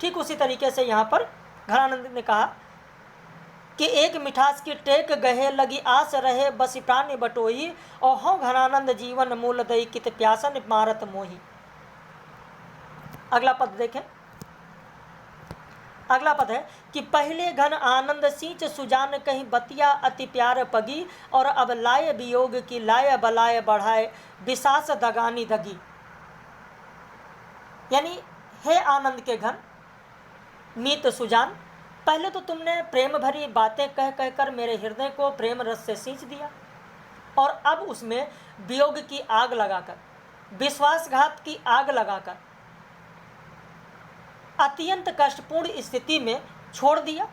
ठीक उसी तरीके से यहाँ पर घनानंद ने कहा कि एक मिठास की टेक गहे लगी आस रहे बसी प्राण बटोही। और हूँ घनानंद जीवन मूल दई कित प्यासन मारत मोही। अगला पद देखें। अगला पद है कि पहले घन आनंद सींच सुजान कहीं बतिया अति प्यार पगी, और अब लाए वियोग की लाए बलाए बढ़ाए विशास दगानी दगी। यानी हे आनंद के घन मीत सुजान, पहले तो तुमने प्रेम भरी बातें कह कहकर मेरे हृदय को प्रेम रस से सींच दिया, और अब उसमें वियोग की आग लगाकर, विश्वासघात की आग लगाकर अत्यंत कष्टपूर्ण स्थिति में छोड़ दिया।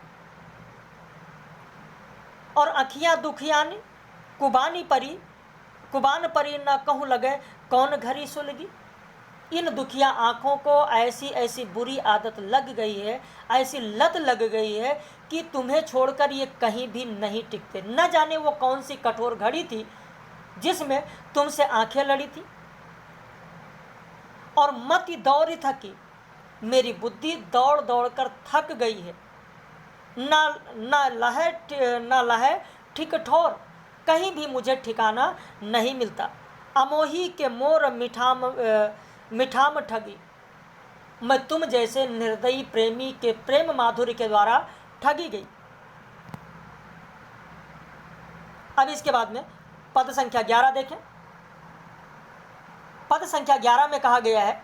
और अखियाँ दुखियानी कुबान परी न कहूँ लगे कौन घड़ी सुलगी। इन दुखिया आँखों को ऐसी ऐसी बुरी आदत लग गई है, ऐसी लत लग गई है कि तुम्हें छोड़कर ये कहीं भी नहीं टिकते। न जाने वो कौन सी कठोर घड़ी थी जिसमें तुमसे आंखें लड़ी थी। और मति दौड़ी थकी, मेरी बुद्धि दौड़ दौड़ कर थक गई है। न लहे ठीक ठोर, कहीं भी मुझे ठिकाना नहीं मिलता। अमोही के मोर मिठाम ठगी, मैं तुम जैसे निर्दयी प्रेमी के प्रेम माधुर्य के द्वारा ठगी गई। अब इसके बाद में पद संख्या 11 देखें। पद संख्या 11 में कहा गया है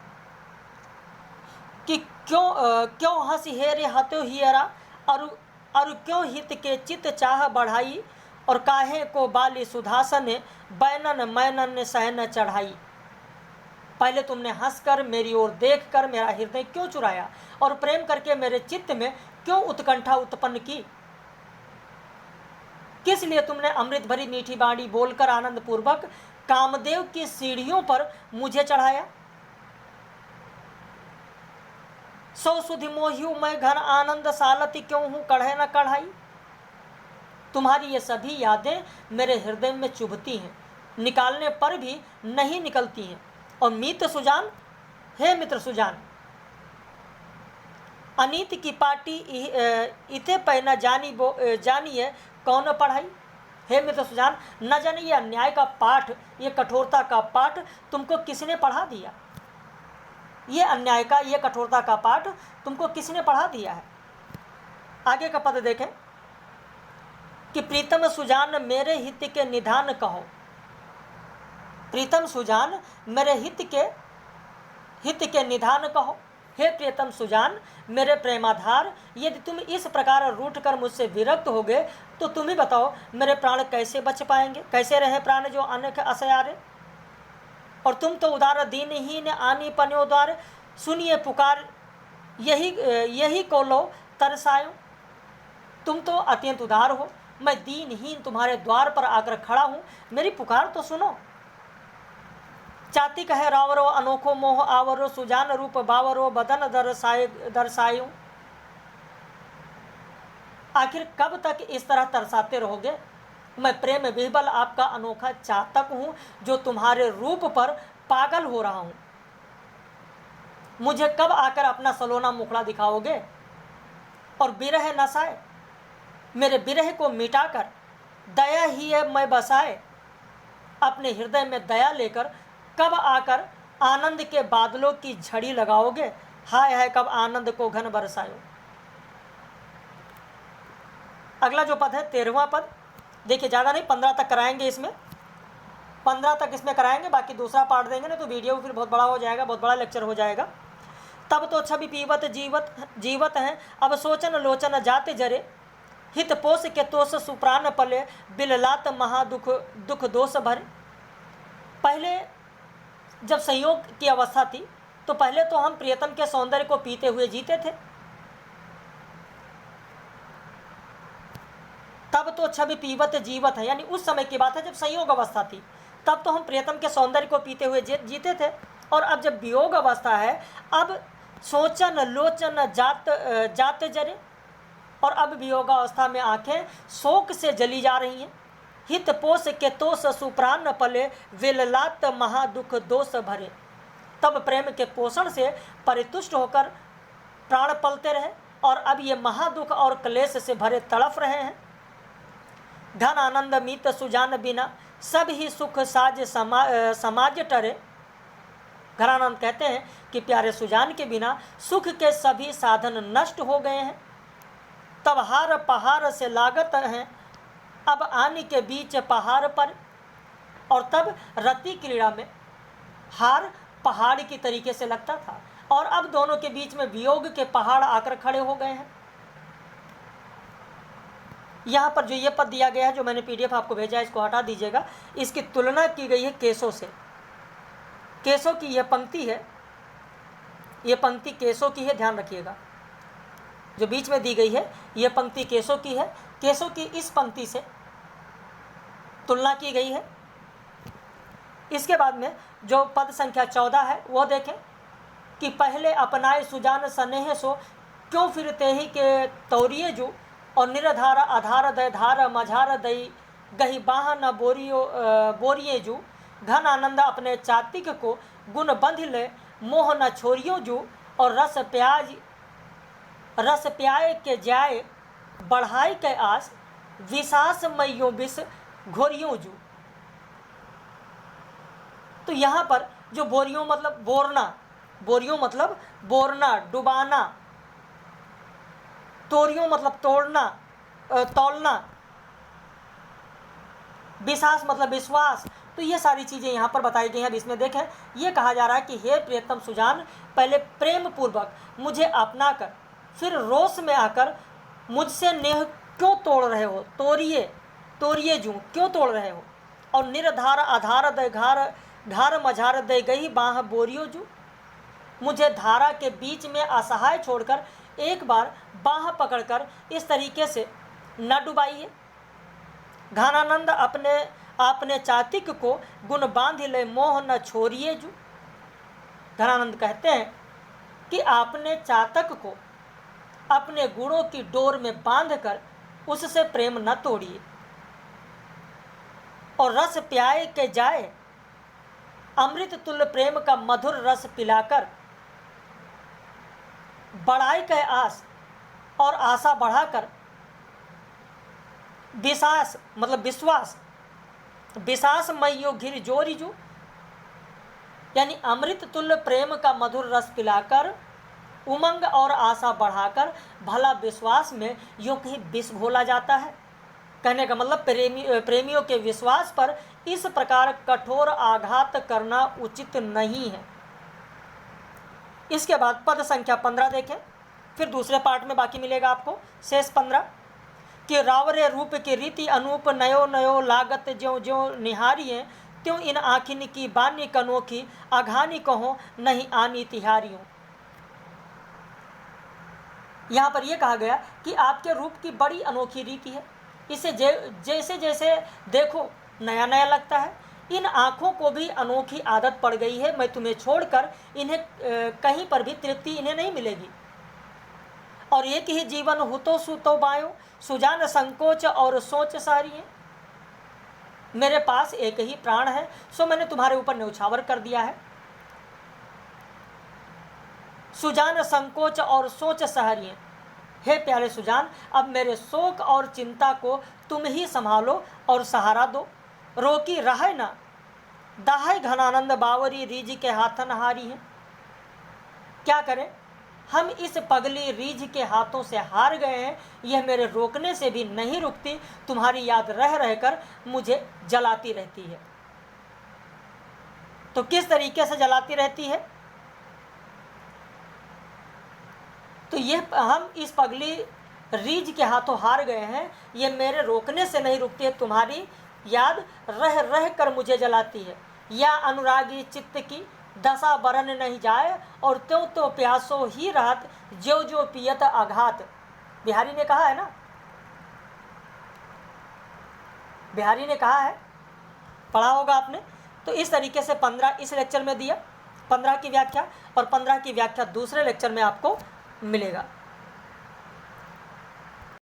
कि क्यों हंस हेरे हतो हियरा, और क्यों हित के चित चाह बढ़ाई, और काहे को बाली सुधासन बैनन मैनन सहन चढ़ाई। पहले तुमने हंसकर मेरी ओर देखकर मेरा हृदय क्यों चुराया, और प्रेम करके मेरे चित्त में क्यों उत्कंठा उत्पन्न की। किस लिए तुमने अमृत भरी मीठी बाणी बोलकर आनंद पूर्वक कामदेव की सीढ़ियों पर मुझे चढ़ाया। सौ सुधि मोहियू मैं घन आनंद सालती क्यों हूँ कढ़े न कढ़ाई। तुम्हारी ये सभी यादें मेरे हृदय में चुभती हैं, निकालने पर भी नहीं निकलती हैं। और मित्र सुजान, हे मित्र सुजान, अनीति की पार्टी इते पे न जानिए कौन पढ़ाई। हे मित्र सुजान, न जाने ये अन्याय का पाठ, ये कठोरता का पाठ तुमको किसने पढ़ा दिया। ये अन्याय का, ये कठोरता का पाठ तुमको किसने पढ़ा दिया है। आगे का पद देखें कि प्रीतम सुजान मेरे हित के निधान कहो। प्रीतम सुजान मेरे हित के निधान कहो। हे प्रियतम सुजान, मेरे प्रेमाधार, यदि तुम इस प्रकार रूठ कर मुझसे विरक्त हो गए तो तुम ही बताओ मेरे प्राण कैसे बच पाएंगे, कैसे रहे प्राण जो अनेक असयारे। और तुम तो उदार दीनहीन आनी पन्यो द्वार, सुनिए पुकार यही को लो तरसायो। तुम तो अत्यंत उदार हो, मैं दीनहीन तुम्हारे द्वार पर आकर खड़ा हूँ, मेरी पुकार तो सुनो। चाति कहे रावरो अनोखो मोह आवरो, सुजान रूप बावरो बदन दर्शायो। आखिर कब तक इस तरह तरसाते रहोगे। मैं प्रेम विह्वल आपका अनोखा चातक हूँ जो तुम्हारे रूप पर पागल हो रहा हूँ। मुझे कब आकर अपना सलोना मुखड़ा दिखाओगे। और बिरह नसाए, मेरे बिरह को मिटाकर दया ही है मैं बसाए। अपने हृदय में दया लेकर कब आकर आनंद के बादलों की झड़ी लगाओगे। हाय हाय कब आनंद को घन बरसायो। अगला जो पद है 13वां पद, देखिए ज़्यादा नहीं 15 तक कराएंगे, इसमें 15 तक इसमें कराएंगे, बाकी दूसरा पार्ट देंगे ना तो वीडियो फिर बहुत बड़ा हो जाएगा, बहुत बड़ा लेक्चर हो जाएगा। तब तो छवि पीवत जीवत हैं, अब सोचन लोचन जाते जरे। हित पोष के तोष सुप्राण पले, बिललात महादुख दुख दोष भरे। पहले जब संयोग की अवस्था थी तो पहले तो हम प्रियतम के सौंदर्य को पीते हुए जीते थे। तब तो छवि पीवत जीवत है, यानी उस समय की बात है जब संयोग अवस्था थी, तब तो हम प्रियतम के सौंदर्य को पीते हुए जीते थे। और अब जब वियोग अवस्था है, अब सोचन लोचन जाते जरे, और अब वियोग अवस्था में आंखें शोक से जली जा रही हैं। हित पोष के तोष सुप्राण पले, विललात महादुख दोष भरे। तब प्रेम के पोषण से परितुष्ट होकर प्राण पलते रहे, और अब ये महादुख और क्लेश से भरे तड़फ रहे हैं। धन आनंद मीत सुजान बिना, सब ही सुख साज समाज टरे। घरानंद कहते हैं कि प्यारे सुजान के बिना सुख के सभी साधन नष्ट हो गए हैं। तब हार पहाड़ से लागत हैं, अब आने के बीच पहाड़ पर। और तब रति क्रीड़ा में हार पहाड़ की तरीके से लगता था, और अब दोनों के बीच में वियोग के पहाड़ आकर खड़े हो गए हैं। यहाँ पर जो ये पद दिया गया है, जो मैंने PDF आपको भेजा है, इसको हटा दीजिएगा। इसकी तुलना की गई है केसों से। केसों की यह पंक्ति है, ये पंक्ति केसों की है, ध्यान रखिएगा। जो बीच में दी गई है यह पंक्ति केसों की है, केसों की इस पंक्ति से तुलना की गई है। इसके बाद में जो पद संख्या 14 है वो देखें कि पहले अपनाए सुजान स्नेह सो, क्यों फिरते ही के तौरिए जो। और निरधार आधार दय धार मझार दई, गही बाह न बोरिए जू। घन आनंद अपने चातिक को गुण बंध ले, मोह न छोरियो जू। और रस प्याय के जाए, बढ़ाई के आस, विशास मैयों विष घोरियों जू। तो यहाँ पर जो बोरियों मतलब बोरना, बोरियों मतलब बोरना, डुबाना, तोरियों मतलब तोड़ना, तौलना, विश्वास मतलब विश्वास। तो ये सारी चीज़ें यहाँ पर बताई गई हैं। अब इसमें देखें, ये कहा जा रहा है कि हे प्रियतम सुजान, पहले प्रेम पूर्वक मुझे अपना कर फिर रोष में आकर मुझसे नेह क्यों तोड़ रहे हो। तोरिए जूँ क्यों तोड़ रहे हो। और निरधार आधार दय घार मझार दे गई बाह बोरियो जू। मुझे धारा के बीच में असहाय छोड़कर एक बार बाह पकड़कर इस तरीके से न डुबाइए। घनानंद अपने चातिक को गुण बांध ले, मोह न छोड़िए जू। घनानंद कहते हैं कि आपने चातक को अपने गुणों की डोर में बांधकर उससे प्रेम न तोड़िए। और रस प्याए के जाए, अमृत तुल्य प्रेम का मधुर रस पिलाकर, बढ़ाई के आस और आशा बढ़ाकर, विश्वास मतलब विश्वास, विश्वास मयो घिर जोरिजू, यानी अमृत तुल्य प्रेम का मधुर रस पिलाकर, उमंग और आशा बढ़ाकर, भला विश्वास में यूं कहीं विष घोला जाता है। कहने का मतलब प्रेमियों के विश्वास पर इस प्रकार कठोर आघात करना उचित नहीं है। इसके बाद पद संख्या 15 देखें, फिर दूसरे पार्ट में बाकी मिलेगा आपको। शेष 15 कि रावरे रूप की रीति अनूप, नयो नयो लागत ज्यों ज्यों निहारिये, त्यों इन आखिन की बानी कनोखी, अघानी कहो नहीं आनी तिहारियों। यहाँ पर यह कहा गया कि आपके रूप की बड़ी अनोखी रीति है, इसे जैसे जैसे देखो नया नया लगता है। इन आँखों को भी अनोखी आदत पड़ गई है, मैं तुम्हें छोड़कर इन्हें कहीं पर भी तृप्ति इन्हें नहीं मिलेगी। और एक ही जीवन हुतो सुतो बायो, सुजान संकोच और सोच सारी है। मेरे पास एक ही प्राण है, सो मैंने तुम्हारे ऊपर न्यौछावर कर दिया है। सुजान संकोच और सोच सहरिए, हे प्यारे सुजान, अब मेरे शोक और चिंता को तुम ही संभालो और सहारा दो। रोकी रहे ना दाहे घनानंद बावरी, रीझ के हाथन हारी है। क्या करें, हम इस पगली रीझ के हाथों से हार गए हैं। यह मेरे रोकने से भी नहीं रुकती, तुम्हारी याद रह रहकर मुझे जलाती रहती है। तो किस तरीके से जलाती रहती है? तो यह हम इस पगली रीझ के हाथों हार गए हैं, यह मेरे रोकने से नहीं रुकती है, तुम्हारी याद रह रह कर मुझे जलाती है। या अनुरागी चित्त की दशा बरन नहीं जाए, और त्यों तो प्यासो ही रहत, जो जो पियत आघात। बिहारी ने कहा है ना, बिहारी ने कहा है, पढ़ा होगा आपने। तो इस तरीके से 15 इस लेक्चर में दिया, 15 की व्याख्या, और 15 की व्याख्या दूसरे लेक्चर में आपको मिलेगा।